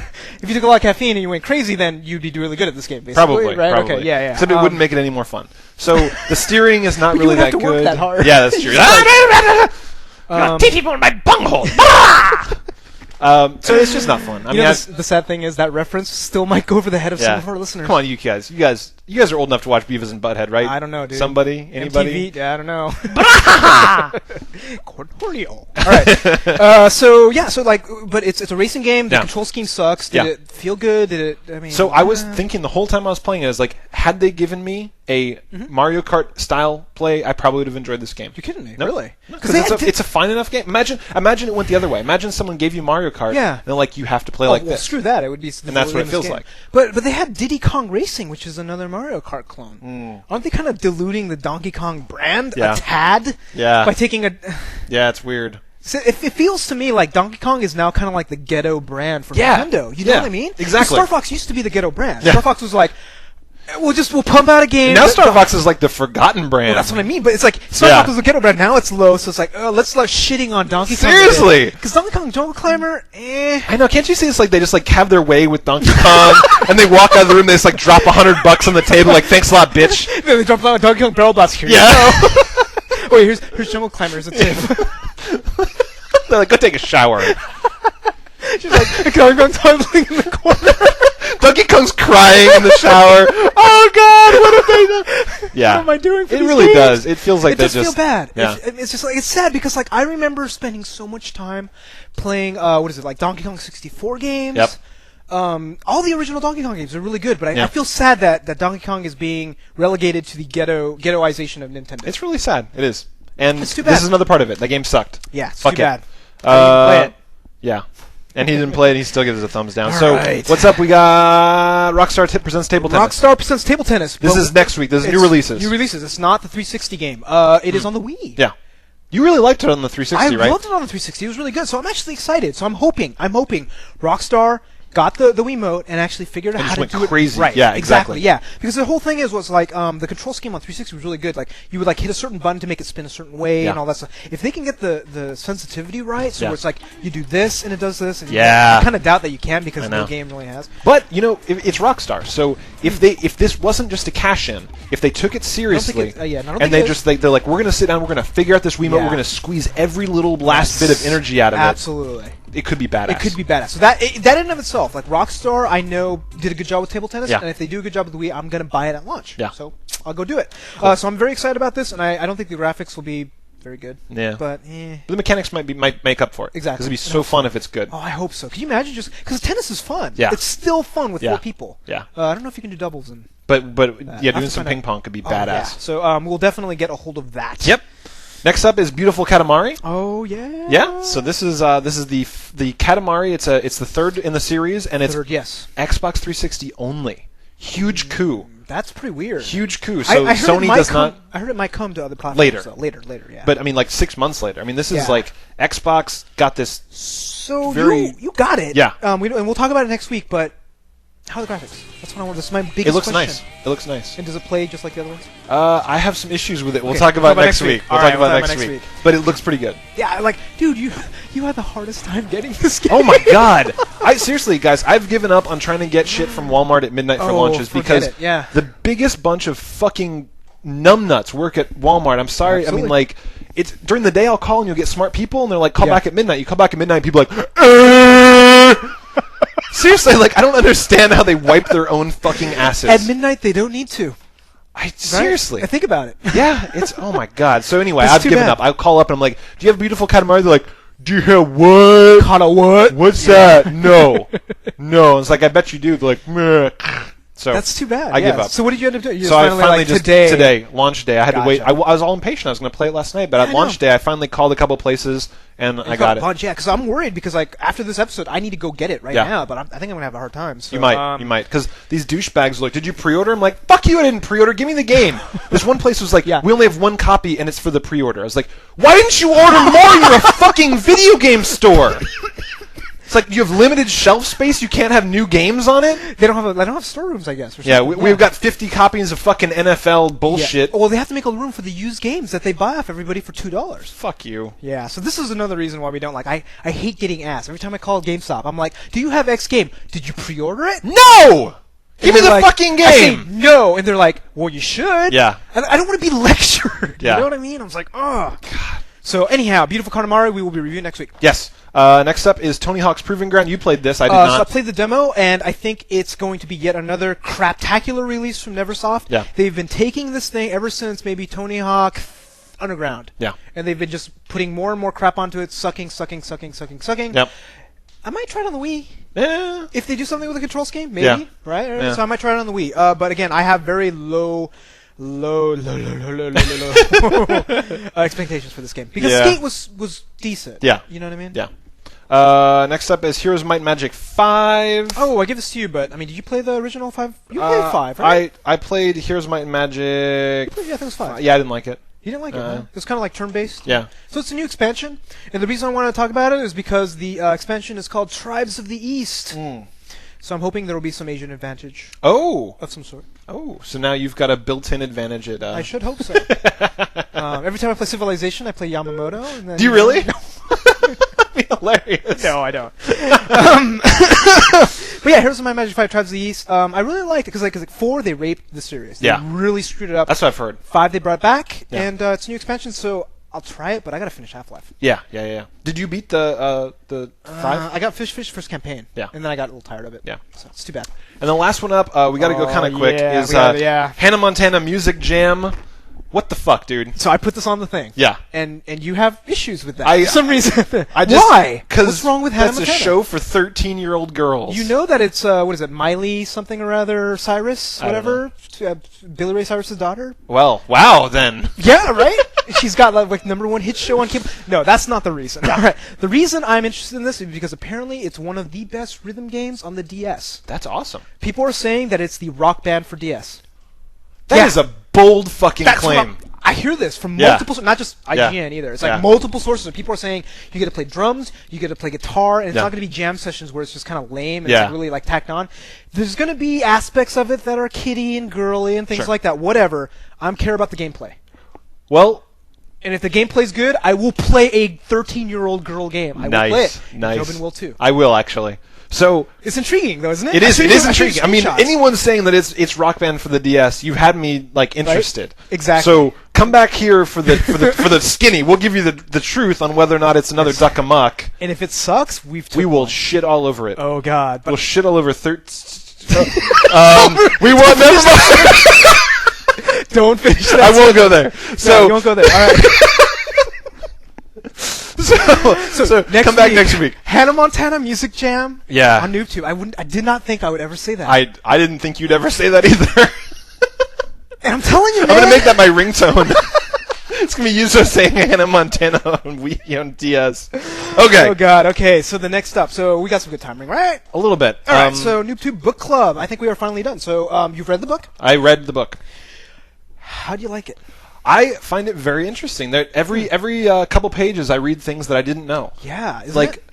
If you took a lot of caffeine and you went crazy, then you'd be really good at this game. Basically, probably. right? Probably. Okay, yeah. Except it wouldn't make it any more fun. So the steering is not But you really would have that to work good. that hard. Yeah, that's true. Teach people in my bunghole. So it's just not fun. I You mean, know, the sad thing is that reference still might go over the head of some of our listeners. Come on, you guys. You guys are old enough to watch Beavis and Butthead, right? I don't know, dude. Somebody? Anybody? MTV? Yeah, I don't know. Cornholio. All right. So like, but it's a racing game. The Yeah. control scheme sucks. Did Yeah. it feel good? Did it? I mean. So I was thinking the whole time I was playing it, I was like, had they given me a Mario Kart style play, I probably would have enjoyed this game. You're kidding me? No. Really? Because it's a fine enough game. Imagine it went the other way. Imagine someone gave you Mario Kart, Yeah. and they're like, you have to play Oh, like well, this. screw that. It would be. And that's what it feels game. like. But they had Diddy Kong Racing, which is another Mario Kart clone. Aren't they kind of diluting the Donkey Kong brand Yeah. a tad? Yeah. By taking a. Yeah, it's weird. So it feels to me like Donkey Kong is now kind of like the ghetto brand for Yeah. Nintendo. You know Yeah. what I mean? Exactly. Star Fox used to be the ghetto brand. Yeah. Star Fox was like, we'll pump out a game. Now Star Fox is like the forgotten brand. Well, that's what I mean. But it's like Star Yeah. Fox was the ghetto brand. Now it's low, so it's like, let's start shitting on Donkey Kong. Seriously? Because Donkey Kong Jungle Climber, I know. Can't you see it's like they just like have their way with Donkey Kong, and they walk out of the room, they just like drop $100 on the table, like thanks a lot, bitch. Then they drop out Donkey Kong Barrel Blast here. Yeah. Wait, here's Jungle Climber as a tip. They're like, go take a shower. She's like Donkey Kong tumbling in the corner. Donkey Kong's crying in the shower. Oh God, what have they done? Yeah, What am I doing for it these really games? does. It feels like It does they just feel bad. Yeah. It's just like it's sad because like I remember spending so much time playing what is it like Donkey Kong 64 games. Yep. All the original Donkey Kong games are really good, but Yeah. I feel sad that Donkey Kong is being relegated to the ghettoization of Nintendo. It's really sad. It is. And It's too bad. this is another part of it. The game sucked. Yeah, it's Fuck too it. bad. I didn't play it. Yeah. And he didn't play it, and he still gives us a thumbs down. All so, right. what's up? We got Rockstar Presents Table Tennis. Rockstar Presents Table Tennis. This is next week. This is new releases. New releases. It's not the 360 game. It is on the Wii. Yeah. You really liked it on the 360, right? I loved it on the 360. It was really good. So I'm actually excited. So I'm hoping Rockstar got the Wiimote and actually figured out how to do crazy. it right. Yeah, exactly. Yeah, because the whole thing was like the control scheme on 360 was really good. Like you would like hit a certain button to make it spin a certain way and all that stuff. If they can get the sensitivity right, so where it's like you do this and it does this, and I kind of doubt that you can because no game really has. But it's Rockstar, so if this wasn't just a cash in, if they took it seriously, and they're like, we're gonna sit down, we're gonna figure out this Wiimote, we're gonna squeeze every little last bit of energy out of it. Absolutely. It could be badass. It could be badass. So that in and of itself, like Rockstar, I know did a good job with table tennis, and if they do a good job with the Wii, I'm gonna buy it at launch. Yeah. So I'll go do it. Cool. So I'm very excited about this, and I don't think the graphics will be very good. Yeah. But the mechanics might make up for it. Exactly. Because it'd be so fun if it's good. Oh, I hope so. Can you imagine just because tennis is fun? Yeah. It's still fun with 4 people. Yeah. I don't know if you can do doubles and. But doing some ping pong could be badass. Yeah. So we'll definitely get a hold of that. Yep. Next up is Beautiful Katamari. Oh yeah. Yeah. So this is the Katamari. It's the third in the series, and it's Xbox 360 only. Huge coup. That's pretty weird. Huge coup. So Sony does not. I heard it might come to other platforms later. Yeah. But I mean, like 6 months later. I mean, this is like Xbox got this. So you got it. Yeah. And we'll talk about it next week, but. How are the graphics? That's what I want. This is my biggest question. It looks nice. And does it play just like the other ones? I have some issues with it. We'll talk about it next week. We'll talk about it next week. But it looks pretty good. Yeah, like, dude, you had the hardest time getting this game. Oh my god! Seriously, guys, I've given up on trying to get shit from Walmart at midnight for launches because the biggest bunch of fucking numbnuts work at Walmart. I'm sorry. Absolutely. I mean, like, it's during the day I'll call and you'll get smart people and they're like, call back at midnight. You call back at midnight, and people are like, seriously, like, I don't understand how they wipe their own fucking asses. At midnight, they don't need to. Seriously. I think about it. Yeah, it's, oh my god. So anyway, I've given up. I'll call up and I'm like, do you have Beautiful Katamari? They're like, do you have what? What? What's that? No. No. It's like, I bet you do. They're like, meh. So that's too bad. I give up. So what did you end up doing? So I finally just today, launch day. I had to wait. I was all impatient. I was going to play it last night, but at launch day, I finally called a couple places and I got it. Yeah, because I'm worried because like after this episode, I need to go get it right now. But I think I'm going to have a hard time. So, you might, because these douchebags are like, did you pre-order? I'm like, fuck you! I didn't pre-order. Give me the game. This one place was like, we only have one copy and it's for the pre-order. I was like, why didn't you order more? You're a fucking video game store. It's like you have limited shelf space. You can't have new games on it. They don't have storerooms, I guess. Or yeah, we've got 50 copies of fucking NFL bullshit. Yeah. Well, they have to make a room for the used games that they buy off everybody for $2. Fuck you. Yeah. So this is another reason why we don't like. I hate getting asked every time I call GameStop. I'm like, do you have X game? Did you pre-order it? No. Give me the fucking game. I say no, and they're like, well, you should. Yeah. And I don't want to be lectured. Yeah. You know what I mean? I was like, oh god. So anyhow, Beautiful Katamari, we will be reviewing next week. Yes. Next up is Tony Hawk's Proving Ground. You played this. I did not. So I played the demo, and I think it's going to be yet another craptacular release from Neversoft. Yeah. They've been taking this thing ever since maybe Tony Hawk Underground. Yeah. And they've been just putting more and more crap onto it, sucking. Yep. I might try it on the Wii. Yeah. If they do something with the control scheme, maybe. Yeah. Right? Yeah. So I might try it on the Wii. But again, I have very low expectations for this game because Skate was decent. Yeah, you know what I mean. Yeah. Next up is Heroes Might and Magic 5. Oh, I give this to you, but I mean, did you play the original 5? You played 5, right? I played Heroes Might and Magic. I think it was 5. Yeah, I didn't like it. You didn't like it? Huh? It was kind of like turn-based. Yeah. So it's a new expansion, and the reason I want to talk about it is because the expansion is called Tribes of the East. So I'm hoping there will be some Asian advantage. Oh. Of some sort. Oh, so now you've got a built-in advantage at... I should hope so. Every time I play Civilization, I play Yamamoto. And then, do you really? That'd be hilarious. No, I don't. But yeah, Heroes of Might and Magic 5 Tribes of the East. I really liked it because like 4, they raped the series. They really screwed it up. That's what I've heard. 5, they brought it back, and it's a new expansion, so... I'll try it, but I gotta finish Half-Life. Yeah. Did you beat the 5? I got Fish first campaign. Yeah. And then I got a little tired of it. Yeah. So it's too bad. And the last one up, we gotta go kind of quick, is Hannah Montana Music Jam. What the fuck, dude? So I put this on the thing. Yeah. And you have issues with that for some reason. Why? What's wrong with Hannah Montana? That's a show for 13-year-old girls. You know that it's, what is it, Miley something or other, Cyrus, whatever? Billy Ray Cyrus's daughter? Well, wow, then. Yeah, right? She's got like #1 hit show on cable. No, that's not the reason. All right. The reason I'm interested in this is because apparently it's one of the best rhythm games on the DS. That's awesome. People are saying that it's the Rock Band for DS. That is a bold fucking claim. I hear this from multiple, not just IGN either. It's like multiple sources. People are saying you get to play drums, you get to play guitar, and it's not going to be jam sessions where it's just kind of lame and it's really like tacked on. There's going to be aspects of it that are kiddie and girly and things like that. Whatever. I care about the gameplay. Well, and if the gameplay's good, I will play a 13-year-old girl game. I will play it. Nice. Tobin will too. I will actually. So it's intriguing, though, isn't it? It is intriguing. I mean, anyone saying that it's Rock Band for the DS, you've had me like interested. Right? Exactly. So come back here for the skinny. We'll give you the truth on whether or not it's another Duck Amuck. And if it sucks, we will shit all over it. Oh God! We'll shit all over we won't. Never mind. Don't finish that. I won't go there. So you won't go there. All right. So come back next week. Hannah Montana Music Jam. Yeah. On NooBTooB. I did not think I would ever say that. I didn't think you'd ever say that either. And I'm telling you, man. I'm gonna make that my ringtone. It's gonna be Yuzo saying Hannah Montana on Wii on DS. Okay. Oh God. Okay. So the next up. So we got some good timing, right? A little bit. All right. So NooBTooB Book Club. I think we are finally done. So you've read the book? I read the book. How do you like it? I find it very interesting. That every couple pages I read things that I didn't know. Yeah,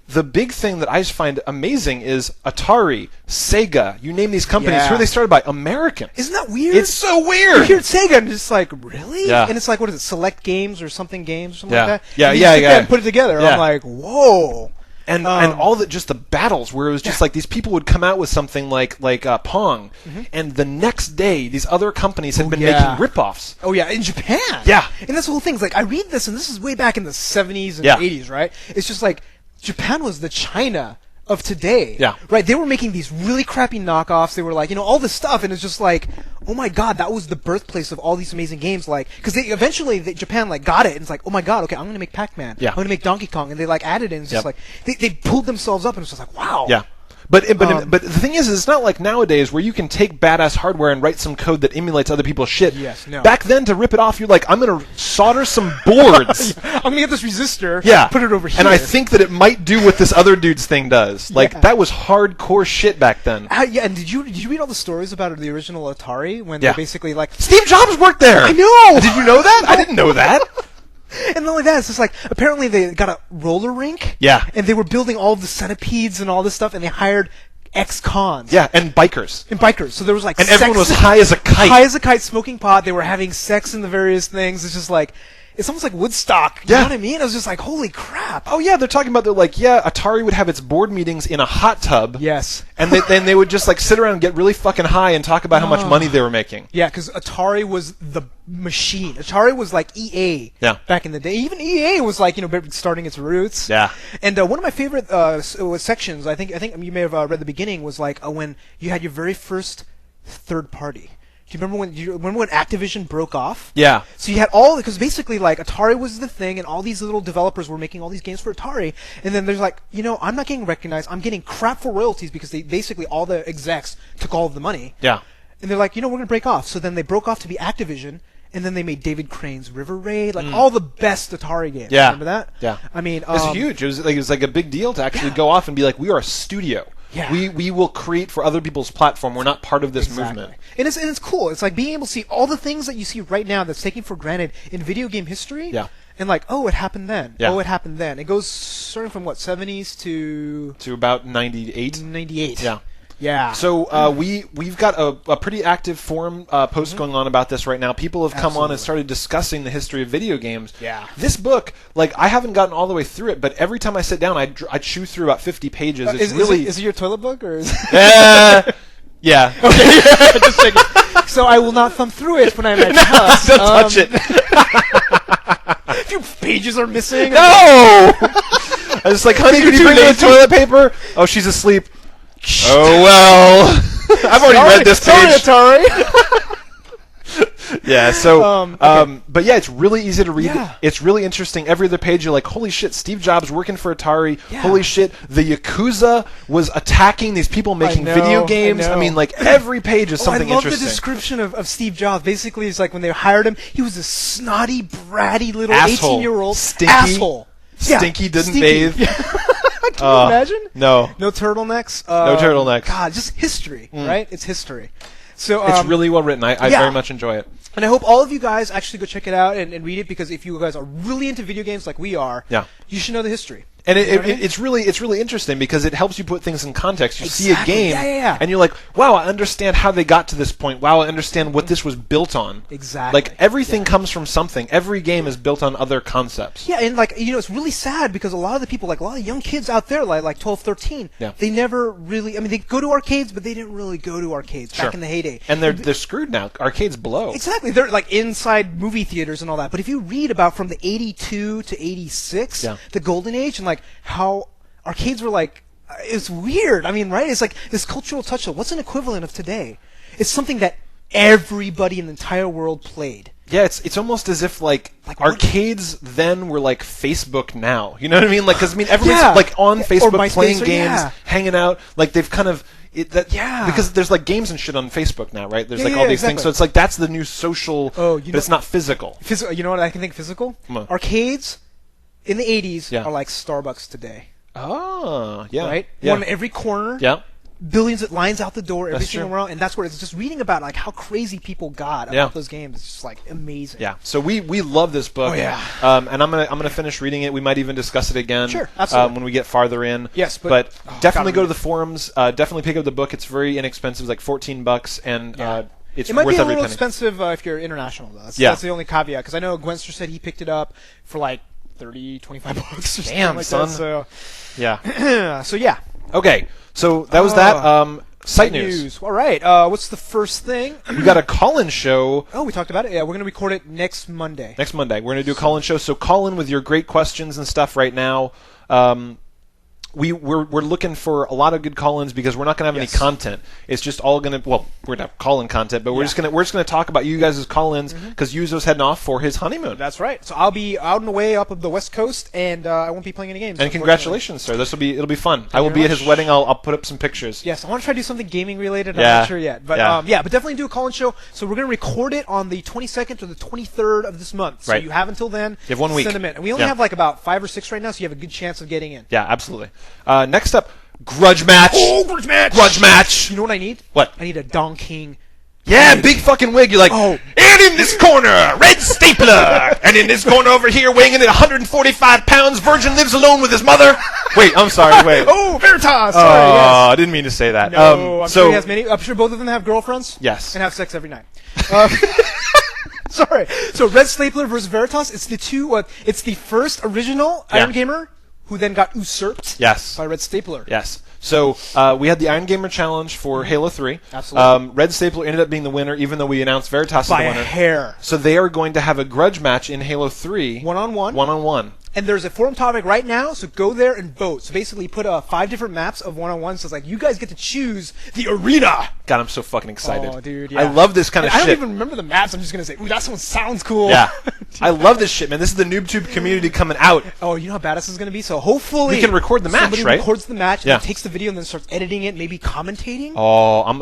the big thing that I just find amazing is Atari, Sega. You name these companies. Who are they started by? Americans. Isn't that weird? It's so weird. You hear Sega and it's like, really? Yeah. And it's like, what is it? Select Games or something games or something like that. Yeah, and yeah. And put it together. Yeah. I'm like, whoa. And all just the battles where it was just like these people would come out with something like Pong, and the next day these other companies had been making ripoffs. Oh yeah, in Japan. Yeah, and that's the whole thing. It's like I read this, and this is way back in the 70s and 80s, right? It's just like Japan was the China of today. Yeah. Right? They were making these really crappy knockoffs. They were like, all this stuff, and it's just like, oh my God, that was the birthplace of all these amazing games. Like, because eventually Japan got it, and it's like, oh my God, okay, I'm gonna make Pac-Man. Yeah. I'm gonna make Donkey Kong, and they added it, and it's just like they pulled themselves up, and it's just like, wow. Yeah. But the thing is it's not like nowadays where you can take badass hardware and write some code that emulates other people's shit. Yes, no. Back then, to rip it off, you're like, I'm going to solder some boards. I'm going to get this resistor, put it over here. And I think that it might do what this other dude's thing does. Like, that was hardcore shit back then. Yeah, and did you read all the stories about the original Atari when they basically Steve Jobs worked there! I know! Did you know that? I didn't know that. And not only that, it's just like, apparently they got a roller rink. Yeah. And they were building all the centipedes and all this stuff, and they hired ex-cons. Yeah, and bikers. So there was like everyone was high as a kite. High as a kite, smoking pot. They were having sex in the various things. It's just like, it's almost like Woodstock. You know what I mean? I was just like, holy crap. Oh yeah, they're talking about, Atari would have its board meetings in a hot tub. Yes. And then they would just sit around and get really fucking high and talk about how much money they were making. Yeah, because Atari was the machine. Atari was like EA back in the day. Even EA was starting its roots. Yeah. And one of my favorite sections, I think you may have read the beginning, was when you had your very first third party. Do you remember when Activision broke off? Yeah. So you had because basically Atari was the thing, and all these little developers were making all these games for Atari, and then there's I'm not getting recognized. I'm getting crap for royalties because they basically all the execs took all of the money. Yeah. And they're like, we're gonna break off. So then they broke off to be Activision, and then they made David Crane's River Raid, all the best Atari games. Yeah. Remember that? Yeah. I mean, it's huge. It was like a big deal to actually go off and be like, we are a studio. Yeah. We will create for other people's platform. We're not part of this movement. And it's cool. It's like being able to see all the things that you see right now that's taken for granted in video game history. Yeah. And it happened then. Yeah. Oh, it happened then. It goes starting from 70s to about 98. 98. Yeah. Yeah. So we've got a pretty active forum post going on about this right now. People have come on and started discussing the history of video games. Yeah. This book, I haven't gotten all the way through it, but every time I sit down, I chew through about 50 pages. It's is it your toilet book or is yeah. Okay. Just checking. So I will not thumb through it when I'm at your house. Don't touch it. A few pages are missing. No. I was like, honey, could you bring me the toilet paper? Oh, she's asleep. Oh well, I've already read this page. Sorry, Atari. Yeah. So, okay. But yeah, it's really easy to read. Yeah. It's really interesting. Every other page, you're like, holy shit, Steve Jobs working for Atari. Yeah. Holy shit, the Yakuza was attacking these people making video games. I mean, like every page is something I love interesting. the description of Steve Jobs. Basically, it's like when they hired him, he was a snotty, bratty little Asshole. 18-year-old Stinky. asshole. Stinky didn't bathe. Can you imagine? No. No turtlenecks. No turtlenecks. God, just history, right? It's history. So it's really well written. I very much enjoy it. And I hope all of you guys actually go check it out and read it, because if you guys are really into video games like we are, you should know the history. And it's really interesting because it helps you put things in context. You see a game, and you're like, wow, I understand how they got to this point. Wow, I understand what this was built on. Exactly. Like, everything comes from something. Every game is built on other concepts. Yeah, and like, it's really sad because a lot of the people, like a lot of young kids out there, like 12, 13, they never really, I mean, they go to arcades, but they didn't really go to arcades back in the heyday. And they're screwed now. Arcades blow. Exactly. They're like inside movie theaters and all that. But if you read about from the 82 to 86, the golden age, and like how arcades were like, it's weird. I mean, right? It's like this cultural touchstone. What's an equivalent of today? It's something that everybody in the entire world played. Yeah, it's almost as if like arcades then were like Facebook now. You know what I mean? Like, because I mean, everybody's like on Facebook playing games, hanging out. Like they've kind of because there's like games and shit on Facebook now, right? There's like all these things. So it's like that's the new social. But it's not physical. You know what I can think physical? Arcades in the 80s are like Starbucks today. Oh, yeah. Right? Yeah. One in every corner. Yeah. Billions of lines out the door every single round, and that's where it's just reading about like how crazy people got about those games. It's just like amazing. Yeah. So we love this book. Oh yeah. And I'm gonna finish reading it. We might even discuss it again. Sure. Absolutely. When we get farther in. Yes, but definitely go to the forums. Definitely pick up the book. It's very inexpensive, like $14, and it's it might worth be a every little penny. expensive if you're international though. That's the only caveat, because I know Gwenster said he picked it up for like $30, $25 or something like son. that. So yeah. So yeah. Okay. So that was that. Site news. All right. What's the first thing? We got a call-in show. Oh, we talked about it. Yeah, we're going to record it next Monday. We're going to do a call-in show. So call in with your great questions and stuff right now. We're looking for a lot of good call-ins because we're not going to have any content. It's just all going to we're going to have call-in content, but we're just going to talk about you guys' call-ins because Yuzo's heading off for his honeymoon. That's right. So I'll be out and away up of the West Coast, and I won't be playing any games. And congratulations, sir. It'll be fun. I will be at his wedding. I'll put up some pictures. Yes, I want to try to do something gaming related. I'm not sure yet, but but definitely do a call-in show. So we're going to record it on the 22nd or the 23rd of this month. So you have until then. You have 1 week. Send them in, and we only have like about 5 or 6 right now, so you have a good chance of getting in. Yeah, absolutely. Next up, grudge match. Oh, grudge match! Grudge match! You know what I need? What? I need a Don King. Yeah, big fucking wig. You're like, and in this corner, Red Stapler! And in this corner over here, weighing in at 145 pounds, Virgin lives alone with his mother. Wait, I'm sorry, wait. Oh, Veritas! Sorry, I didn't mean to say that. No, I'm sure he has many. I'm sure both of them have girlfriends. Yes. And have sex every night. Sorry. So Red Stapler versus Veritas, it's the two, it's the first original Iron Gamer who then got usurped by Red Stapler. Yes. So we had the Iron Gamer Challenge for Halo 3. Absolutely. Red Stapler ended up being the winner, even though we announced Veritas as the winner. By a hair. So they are going to have a grudge match in Halo 3. One-on-one. One-on-one. And there's a forum topic right now, so go there and vote. So basically put 5 different maps of one-on-one, so it's like, you guys get to choose the arena! God, I'm so fucking excited. Oh, dude, I love this kind of shit. I don't even remember the maps, I'm just gonna say, ooh, that one sounds cool. Yeah. I love this shit, man. This is the NooBTooB community coming out. Oh, you know how bad this is gonna be? So hopefully... we can record the match, somebody right? records the match, and then takes the video, and then starts editing it, maybe commentating. That'll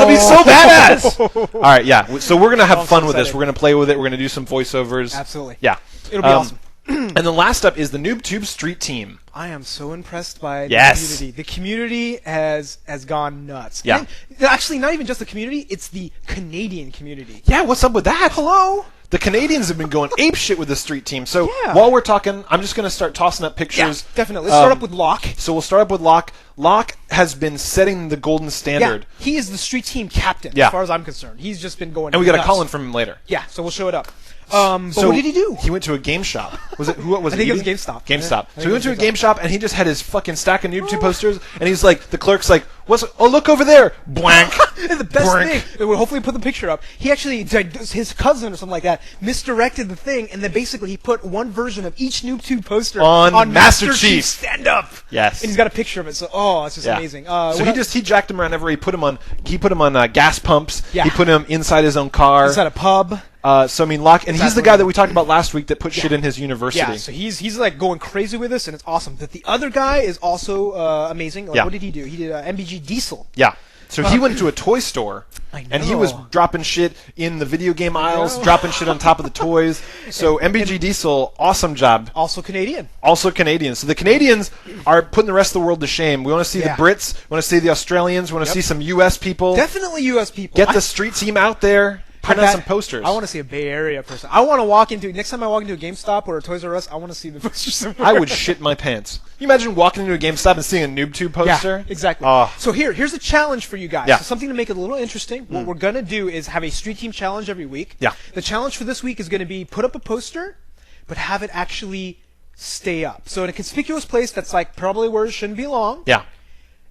be so badass! Alright, yeah. So we're gonna have fun with this. We're gonna play with it. We're gonna do some voiceovers. Absolutely. Yeah. It'll be awesome. And then last up is the NooBTooB Street Team. I am so impressed by the community. The community has gone nuts. Yeah. And actually, not even just the community, it's the Canadian community. Yeah, what's up with that? Hello? The Canadians have been going ape shit with the Street Team. So while we're talking, I'm just going to start tossing up pictures. Yeah, definitely. Let's start up with Locke. So we'll start up with Locke. Locke has been setting the golden standard. Yeah, he is the Street Team captain, as far as I'm concerned. He's just been going And we got nuts. a call in from him later. Yeah, so we'll show it up. But what did he do? He went to a game shop. Was it? What was it? I think it was GameStop. GameStop. So he went to a game shop and he just had his fucking stack of NooBTooB posters and he's like, the clerk's like, Oh, look over there! Blank. The best thing, we'll hopefully put the picture up. He actually, his cousin or something like that, misdirected the thing, and then basically he put one version of each NooBTooB poster on Master Chief Stand Up. Yes. And he's got a picture of it. So, it's just amazing. So he jacked him around everywhere. He put him on gas pumps. Yeah. He put him inside his own car. Inside a pub. So I mean, and he's the guy that we talked about last week that put shit in his university. Yeah, so he's like going crazy with this, and it's awesome. But the other guy is also amazing. Like, what did he do? He did MBG Diesel. Yeah. So he went to a toy store, and he was dropping shit in the video game aisles, dropping shit on top of the toys. So MBG Diesel, awesome job. Also Canadian. So the Canadians are putting the rest of the world to shame. We want to see the Brits, we want to see the Australians, we want to see some U.S. people. Definitely U.S. people. Get the street team out there. Print out some posters. I want to see a Bay Area person. I want to walk into next time I walk into a GameStop or a Toys R Us. I want to see the poster somewhere. I would shit my pants. You imagine walking into a GameStop and seeing a NooBTooB poster? Yeah, exactly. So here's a challenge for you guys. So something to make it a little interesting. What we're gonna do is have a street team challenge every week. Yeah. The challenge for this week is going to be put up a poster, but have it actually stay up. So in a conspicuous place that's like probably where it shouldn't be long. Yeah.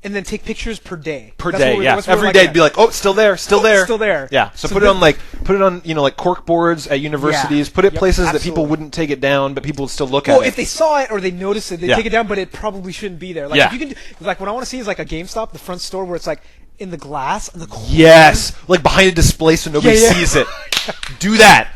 And then take pictures per day. Every day, be like, oh, still there. Still there. Yeah. So put it on like cork boards at universities. Put it places that people wouldn't take it down, but people would still look at it. Well, if they saw it or they noticed it, they take it down, but it probably shouldn't be there. Like if you can, like what I want to see is like a GameStop, the front store where it's like in the glass in the corner. Yes, like behind a display so nobody sees it. Do that.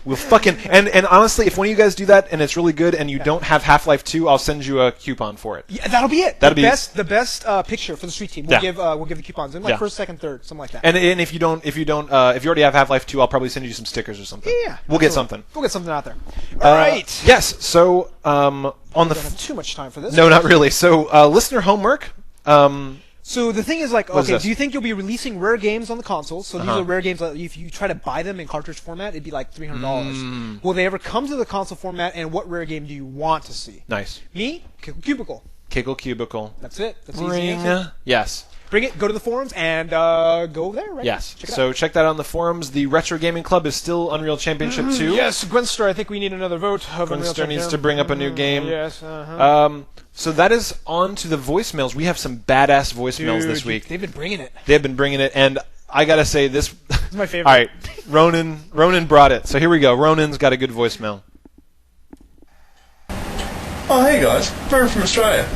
We'll fucking and honestly, if one of you guys do that and it's really good and you don't have Half-Life 2, I'll send you a coupon for it. Yeah, that'll be it. The best picture for the street team. We'll give the coupons in like first, second, third, something like that. And if you already have Half-Life 2, I'll probably send you some stickers or something. Yeah, we'll get something. We'll get something out there. All right. Yes. So we don't have too much time for this. No, not really. So listener homework. So the thing is, like, okay, do you think you'll be releasing rare games on the consoles? So these are rare games. If you try to buy them in cartridge format, it'd be like $300. Will they ever come to the console format? And what rare game do you want to see? Nice. Me, Cubicle. Cubicle. That's it. That's Ring. Easy. Yes. Bring it. Go to the forums and go there. Right. Yes. Check that out on the forums. The Retro Gaming Club is still Unreal Championship 2. Yes, Gwenster. I think we need another vote. Gwenster needs to bring up a new game. Yes. So that is on to the voicemails. We have some badass voicemails this week. They've been bringing it. And I gotta say this. This is my favorite. All right, Ronan brought it. So here we go. Ronan's got a good voicemail. Oh, hey guys, Bird from Australia.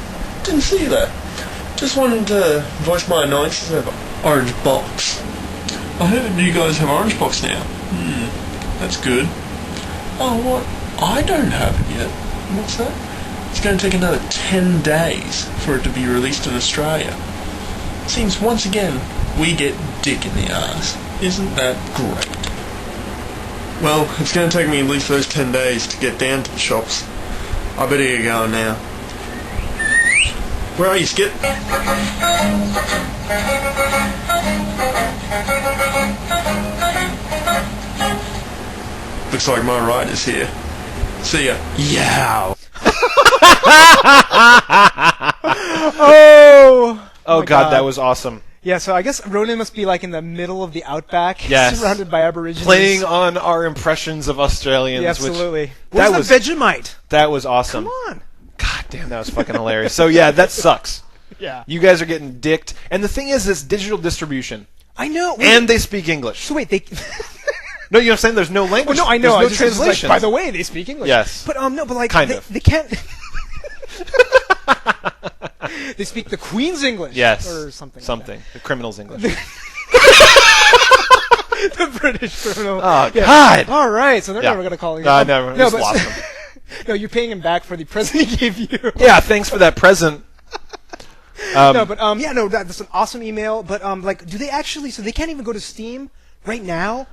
Didn't see you there. Just wanted to voice my annoyances over Orange Box. I heard you guys have Orange Box now. That's good. Oh, what? I don't have it yet. What's that? It's going to take another 10 days for it to be released in Australia. Seems once again we get dick in the ass. Isn't that great? Well, it's going to take me at least those 10 days to get down to the shops. I better get going now. Where are you, Skip? Looks like my ride is here. See ya. Yow. Oh God, that was awesome. Yeah, so I guess Ronan must be like in the middle of the outback, surrounded by Aborigines. Playing on our impressions of Australians. Yeah, absolutely. Where's the Vegemite? That was awesome. Come on. God damn, that was fucking hilarious. So yeah, that sucks. Yeah. You guys are getting dicked. And the thing is, this digital distribution. I know. And they speak English. So wait, they... No, you know what I'm saying? There's no language. Well, no, I know. There's no translation. Like, by the way, they speak English. Yes. But no, but like kind of. They can't. They speak the Queen's English. Yes. Or something. Something. Like the criminal's English. The British criminal. Oh God. All right. So they're never going to call you. Never. No, but lost them. No, you're paying him back for the present he gave you. Yeah. Thanks for that present. No, but that's an awesome email. But like, do they actually? So they can't even go to Steam right now.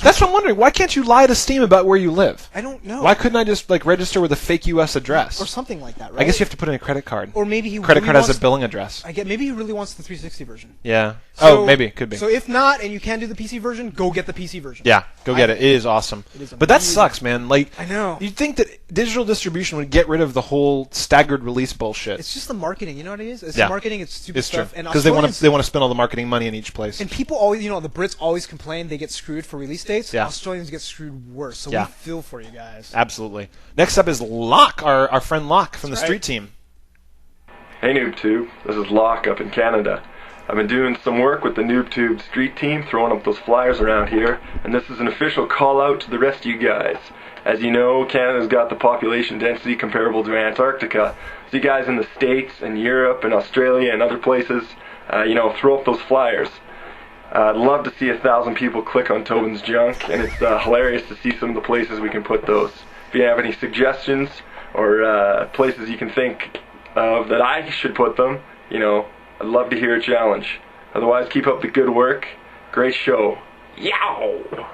That's what I'm wondering. Why can't you lie to Steam about where you live? I don't know. Why couldn't I just like register with a fake U.S. address or something like that? Right? I guess you have to put in a credit card. Or maybe credit card has a billing address. Maybe he really wants the 360 version. Yeah. So, maybe could be. So if not, and you can do the PC version, go get the PC version. Yeah, go get it. It is awesome. It is but that sucks, man. Like I know. You'd think that digital distribution would get rid of the whole staggered release bullshit. It's just the marketing. You know what it is? It's the marketing. It's stupid it's stuff. Because they want to spend all the marketing money in each place. And people always, the Brits always complain they get screwed for release dates. Yeah. Australians get screwed worse. So we feel for you guys. Absolutely. Next up is Locke, our friend Locke from the Street Team. Hey NooBTooB, this is Locke up in Canada. I've been doing some work with the NooBTooB street team, throwing up those flyers around here, and this is an official call out to the rest of you guys. As you know, Canada's got the population density comparable to Antarctica, so you guys in the States and Europe and Australia and other places, throw up those flyers. I'd love to see 1,000 people click on Tobin's junk, and it's hilarious to see some of the places we can put those. If you have any suggestions or places you can think of that I should put them, I'd love to hear a challenge. Otherwise, keep up the good work. Great show. Yow!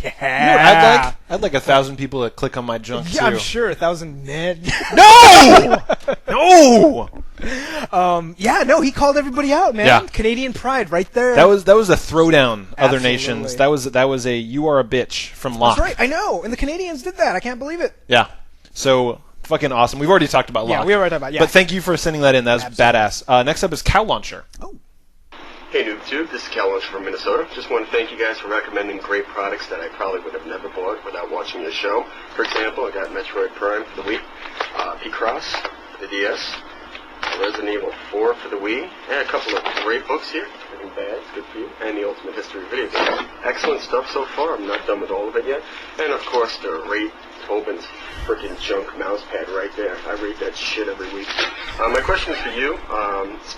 Yeah. I'd like 1,000 people to click on my junk too. I'm sure 1,000 men. No! No! He called everybody out, man. Yeah. Canadian pride right there. That was a throwdown. Other Absolutely. nations. That was a you are a bitch from Locke. That's right. I know. And the Canadians did that. I can't believe it. Yeah. So fucking awesome. We've already talked about Locke. Yeah, we already talked about. Yeah. But thank you for sending that in. That was Absolutely. badass. Next up is Cow Launcher. Oh. Hey NooBTooB, this is Cal Lunch from Minnesota. Just want to thank you guys for recommending great products that I probably would have never bought without watching your show. For example, I got Metroid Prime for the Wii, P-Cross for the DS, Resident Evil 4 for the Wii, and a couple of great books here. Breaking Bad, it's good for you, and the Ultimate History video game. Excellent stuff so far. I'm not done with all of it yet. And of course, the rate Tobin's freaking junk mouse pad right there. I read that shit every week. My question is for you.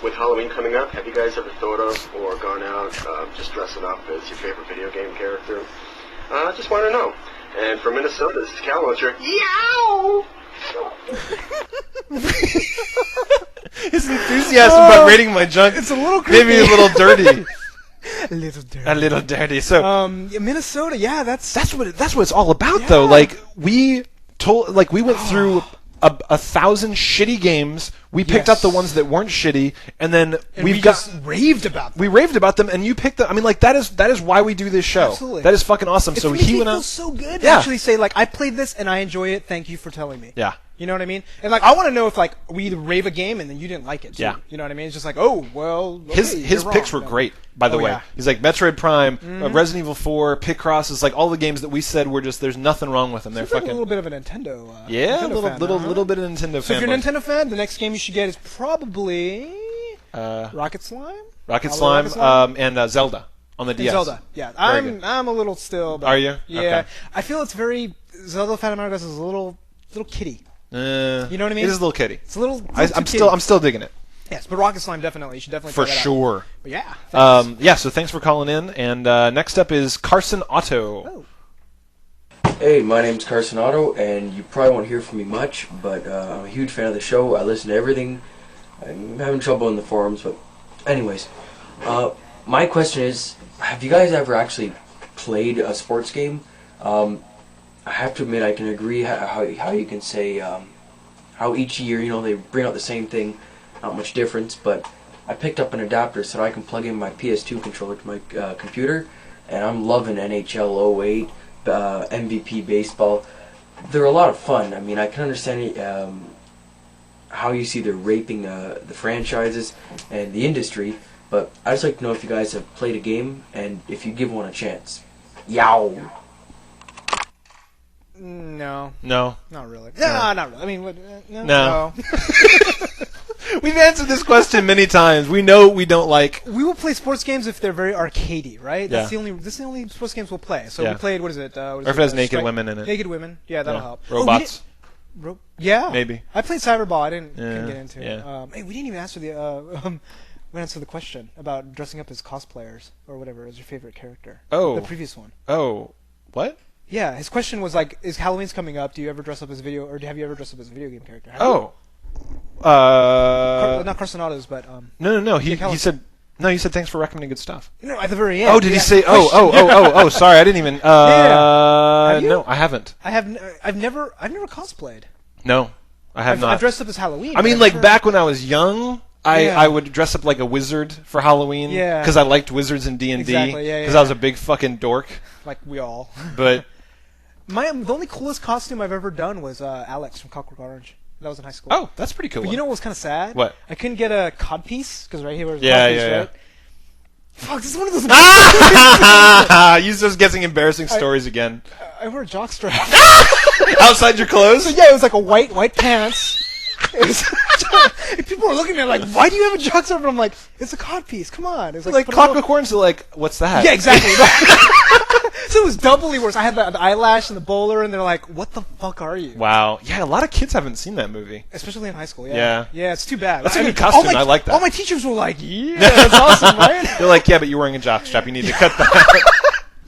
With Halloween coming up, have you guys ever thought of or gone out just dressing up as your favorite video game character? I just want to know. And for Minnesota, this is Cal Launcher. Yow! His enthusiasm about rating my junk It's a little made me a little dirty. A little dirty. A little dirty. So Minnesota, yeah, that's what it's all about, Yeah. though. Like we went through 1,000 shitty games. We picked Yes. up the ones that weren't shitty, and then we just raved about them. We raved about them, and you picked them. I mean, like that is why we do this show. Absolutely. That is fucking awesome. It So makes he me went feel out. so good to Yeah. actually say, like, I played this and I enjoy it. Thank you for telling me. Yeah. You know what I mean? And like, I want to know if like we rave a game and then you didn't like it. Too. Yeah. You know what I mean? It's just like, oh well. Okay, His you're picks wrong. were great, by the Oh, way. yeah. He's like Metroid Prime, Resident Evil 4, Picross. Is like all the games that we said were just there's nothing wrong with them. They're Seems like fucking a little bit of a Nintendo. yeah, Nintendo fan, little bit of Nintendo. So if you're a Nintendo fan, the next game you should get is probably Rocket Slime. Rocket Probably Slime, and Zelda on the And DS. Zelda. Yeah, Very I'm a little still. But Are you? Yeah. Okay. I feel it's very Zelda Phantom Hourglass is a little kitty. You know what I mean? It is a little kitty. It's a little. I'm too still digging it kitty. Yes, but Rocket Slime definitely. You should definitely for try that out. sure. But yeah. So thanks for calling in. And next up is Carson Otto. Oh. Hey, my name's Carson Otto, and you probably won't hear from me much, but I'm a huge fan of the show. I listen to everything. I'm having trouble in the forums, but anyways. My question is, have you guys ever actually played a sports game? I have to admit, I can agree how you can say how each year, they bring out the same thing, not much difference, but I picked up an adapter so I can plug in my PS2 controller to my computer, and I'm loving NHL 08, MVP baseball. They're a lot of fun. I mean, I can understand how you see they're raping the franchises and the industry, but I'd just like to know if you guys have played a game and if you give one a chance. Yow! No, No. not really. No, not really. I mean, what, No. We've answered this question many times. We know we don't like. We will play sports games if they're very arcadey, right? Yeah. This is the only sports games we'll play. So Yeah. we played, what is it? Or if it has naked women in it. Naked women. Yeah, that'll Yeah. help. Robots. Yeah. Maybe. I played Cyberball. I couldn't get into it. Yeah. Hey, we didn't even answer the question about dressing up as cosplayers or whatever as your favorite character. Oh. The previous one. Oh. What? Yeah, his question was like, is Halloween's coming up? Do you ever dress up as a video, or have you ever dressed up as a video game character? Have Oh. not Carson Otto's, but No. He Callum. said. No, you said thanks for recommending good stuff. no, at the very end. Oh, did he say? asked a question. Oh. Sorry, I didn't even. Have you? No, I haven't. I've never cosplayed. No, I have not. I've dressed up as Halloween. I mean, but like I've back when I was young, Yeah. I would dress up like a wizard for Halloween. Yeah. Because I liked wizards in D&D. Exactly, yeah, Because yeah. I was a big fucking dork. like we all. But The only coolest costume I've ever done was Alex from Clockwork Orange. That was in high school. oh, that's pretty cool. But you know what was kind of sad? What? I couldn't get a codpiece because right here was Yeah, codpiece, yeah, right? Fuck, this is one of those. You just guessing embarrassing stories again. I wear a jockstrap. Outside your clothes? So yeah, it was like a white pants, People were looking at me like, why do you have a jockstrap? And I'm like, it's a codpiece. Come on. It's like Clockwork Orange. Like, what's that? Yeah, exactly. So it was doubly worse. I had the eyelash and the bowler, and they're like, what the fuck are you? Wow. Yeah, a lot of kids haven't seen that movie. Especially in high school, yeah. Yeah, it's too bad. That's a good costume. I like that. All my teachers were like, yeah, that's awesome, right? They're like, yeah, but you're wearing a jockstrap. You need to cut that.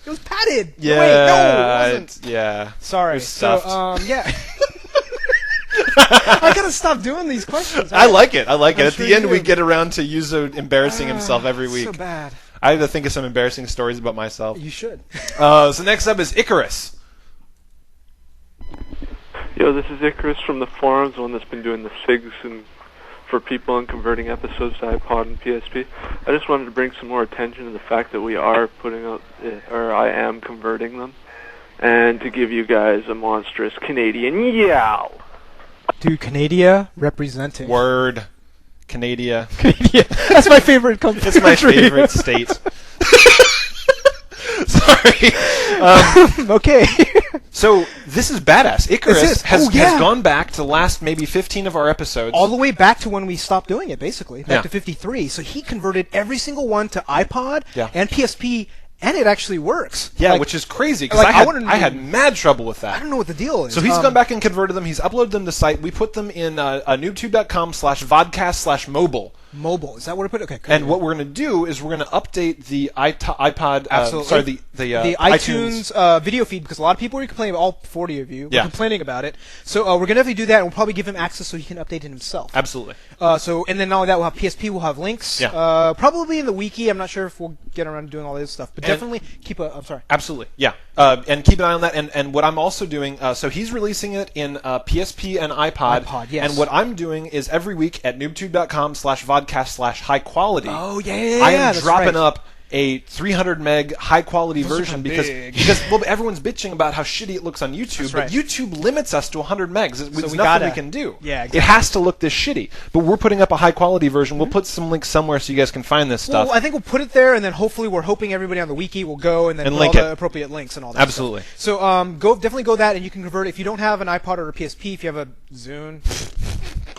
It was padded. Yeah. Wait, no, it wasn't. Yeah. Sorry. So, yeah. I gotta stop doing these questions. I like it. At the end, we get around to Yuzo embarrassing himself every week. So bad. I have to think of some embarrassing stories about myself. You should. So next up is Icarus. Yo, this is Icarus from the forums, one that's been doing the SIGs and for people and converting episodes to iPod and PSP. I just wanted to bring some more attention to the fact that we are putting out, or I am converting them, and to give you guys a monstrous Canadian yow. Dude, Canada representing. Word. Canada. That's my favorite country. It's my favorite state. Sorry. Okay. So this is badass. Icarus has gone back to the last maybe 15 of our episodes. All the way back to when we stopped doing it, basically. Back to 53. So he converted every single one to iPod and PSP, and it actually works. Yeah, which is crazy, because I had mad trouble with that. I don't know what the deal is. So he's gone back and converted them. He's uploaded them to the site. We put them in NooBTooB.com/vodcast/mobile. Mobile. Is that what I put? Okay, cool. And what we're going to do is we're going to uptate the iPod, the iTunes video feed, because a lot of people were complaining, all 40 of you were complaining about it. So we're going to definitely do that, and we'll probably give him access so he can update it himself. Absolutely. And then not only that, we'll have PSP, we'll have links. Yeah. Probably in the wiki. I'm not sure if we'll get around to doing all this stuff, but definitely keep I'm sorry. Absolutely. Yeah. And keep an eye on that. And what I'm also doing, so he's releasing it in PSP and iPod. Yes. And what I'm doing is every week at NooBTooB.com/vodcast/high quality. Oh, yeah. I am dropping up a 300 meg high quality version because everyone's bitching about how shitty it looks on YouTube, but YouTube limits us to 100 megs. There's nothing we can do. Yeah, exactly. It has to look this shitty. But we're putting up a high quality version. We'll put some links somewhere so you guys can find this stuff. Well, I think we'll put it there, and then hopefully we're hoping everybody on the wiki will go and then put all the appropriate links and all that. Absolutely. Stuff. So definitely go that, and you can convert it. If you don't have an iPod or a PSP, if you have a Zune.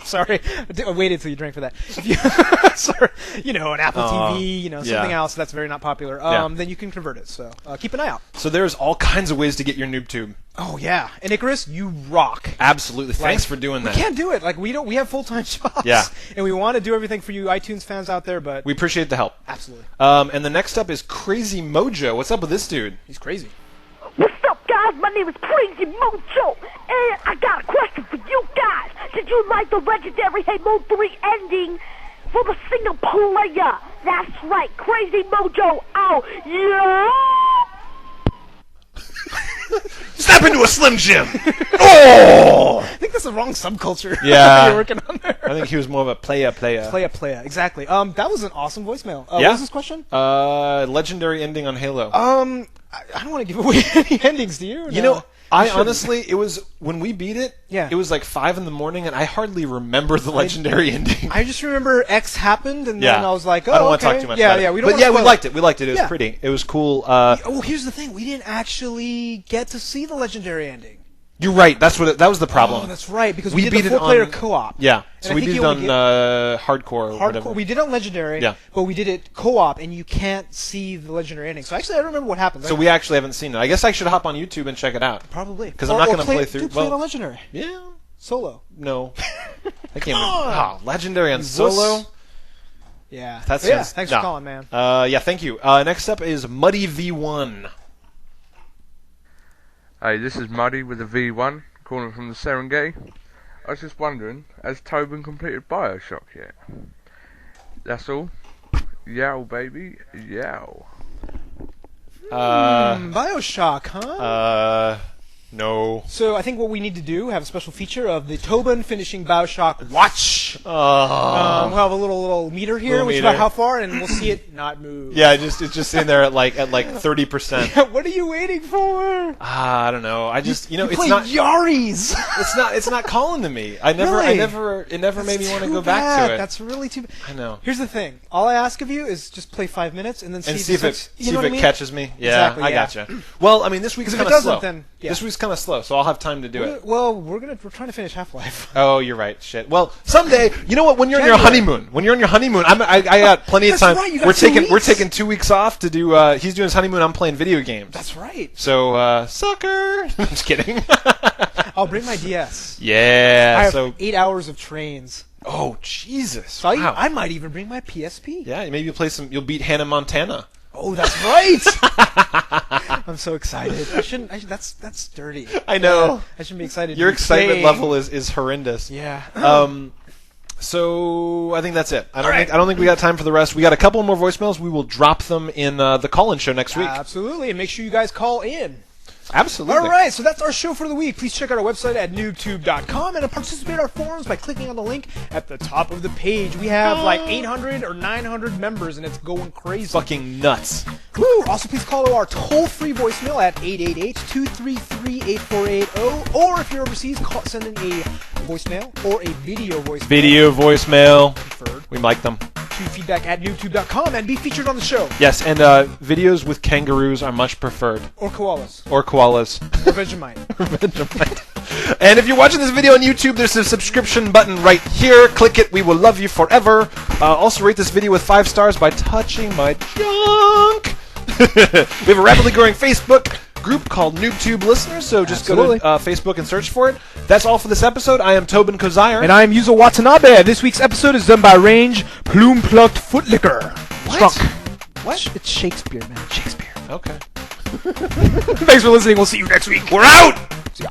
Sorry, I waited till you drank for that. If you, sorry, an Apple TV, something else that's very not popular. Then you can convert it. So keep an eye out. So there's all kinds of ways to get your NooBTooB. Oh yeah, and Icarus, you rock. Absolutely, thanks for doing that. We can't do it. We have full-time jobs. Yeah, and we want to do everything for you iTunes fans out there, but we appreciate the help. Absolutely. And the next up is Crazy Mojo. What's up with this dude? He's crazy. What's up, guys? My name is Crazy Mojo, and I got a question for you guys. Did you like the legendary Halo 3 ending for the single player? That's right, Crazy Mojo. Oh, yeah! Snap into a Slim Jim! Oh! I think that's the wrong subculture. Yeah. You're working on there. I think he was more of a player. Player, exactly. That was an awesome voicemail. What was this question? Legendary ending on Halo. I don't want to give away any endings, do you? No? I honestly, it was, when we beat it, Yeah. It was like 5 in the morning, and I hardly remember the legendary ending. I just remember X happened, and then I was like, oh, I don't want to talk too much about it. We liked it. We liked it. It was pretty. It was cool. Here's the thing. We didn't actually get to see the legendary ending. You're right. That was the problem. Oh, that's right, because we did the 4-player co-op. Yeah. So we did it on hardcore or whatever. We did it on legendary, but we did it co-op, and you can't see the legendary ending. So actually, I don't remember what happened. So we actually haven't seen it. I guess I should hop on YouTube and check it out. Probably. Because I'm not going to play through. Play it on legendary. Yeah. Solo. No. I can't. Legendary on solo. Yeah. Thanks for calling, man. Thank you. Next up is Muddy V1. Hey, this is Muddy with a V1, calling from the Serengeti. I was just wondering, has Tobin completed Bioshock yet? That's all. Yow, baby. Yow. Bioshock, huh? No. So I think what we need to do, have a special feature of the Tobin finishing Bioshock watch. We'll have a little meter here, which is about how far, and we'll see it not move. Yeah, it's just sitting there at like 30%. What are you waiting for? I don't know. It's play not Yaris. It's not calling to me. It never made me want to go back to it. That's really too bad. I know. Here's the thing. All I ask of you is just play 5 minutes and then see if it catches me. Yeah, exactly, I gotcha. Well, I mean, this week's kind of slow. This week's kind of slow, so I'll have time to do it. Well, we're trying to finish Half-Life. Oh, you're right. Shit. Well, someday, you know what? When you're on your honeymoon, I got plenty of time. Right, you got we're taking 2 weeks off to do. He's doing his honeymoon. I'm playing video games. That's right. So, sucker. I'm just kidding. I'll bring my DS. Yeah. I have 8 hours of trains. Oh, Jesus. So wow. I might even bring my PSP. Yeah, maybe you'll beat Hannah Montana. Oh, that's right. I'm so excited. That's dirty. I know. I shouldn't be excited. Your excitement level is horrendous. Yeah. So I think that's it. I don't think we got time for the rest. We got a couple more voicemails. We will drop them in the call-in show next week. Absolutely, and make sure you guys call in. Absolutely. All right, so that's our show for the week. Please check out our website at NooBTooB.com and participate in our forums by clicking on the link at the top of the page. We have like 800 or 900 members, and it's going crazy. Fucking nuts. Woo! Also, please call our toll-free voicemail at 888-233-8480, or if you're overseas, send in a voicemail or a video voicemail. Video voicemail. Preferred. We like them. To feedback at NooBTooB.com and be featured on the show. Yes, and videos with kangaroos are much preferred. Or koalas. Or koalas. Or Vegemite. And if you're watching this video on YouTube, there's a subscription button right here. Click it. We will love you forever. Also, rate this video with 5 stars by touching my junk. We have a rapidly growing Facebook group called NooBTooB Listeners, so just go to Facebook and search for it. That's all for this episode. I am Tobin Kozire. And I am Yuzo Watanabe. This week's episode is done by Range Plume-Plucked Footlicker. What? Strunk. What? It's Shakespeare, man. Shakespeare. Okay. Thanks for listening. We'll see you next week. We're out! See ya.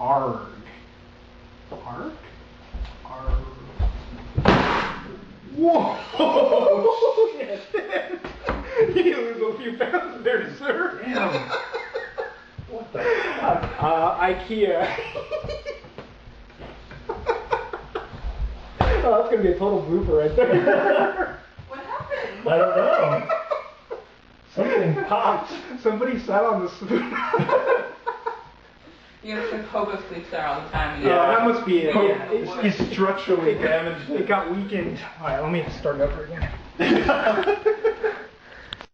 Arg. Arg? Arg. Whoa! Shit! You lose a few pounds there, sir. Damn. What the fuck? IKEA. Oh, that's gonna be a total blooper right there. What happened? I don't know. Something popped. Somebody sat on the spoon. You have to Hobo sleeps there all the time. Yeah, that must be it. Yeah. He's structurally damaged. It got weakened. Alright, let me start over again.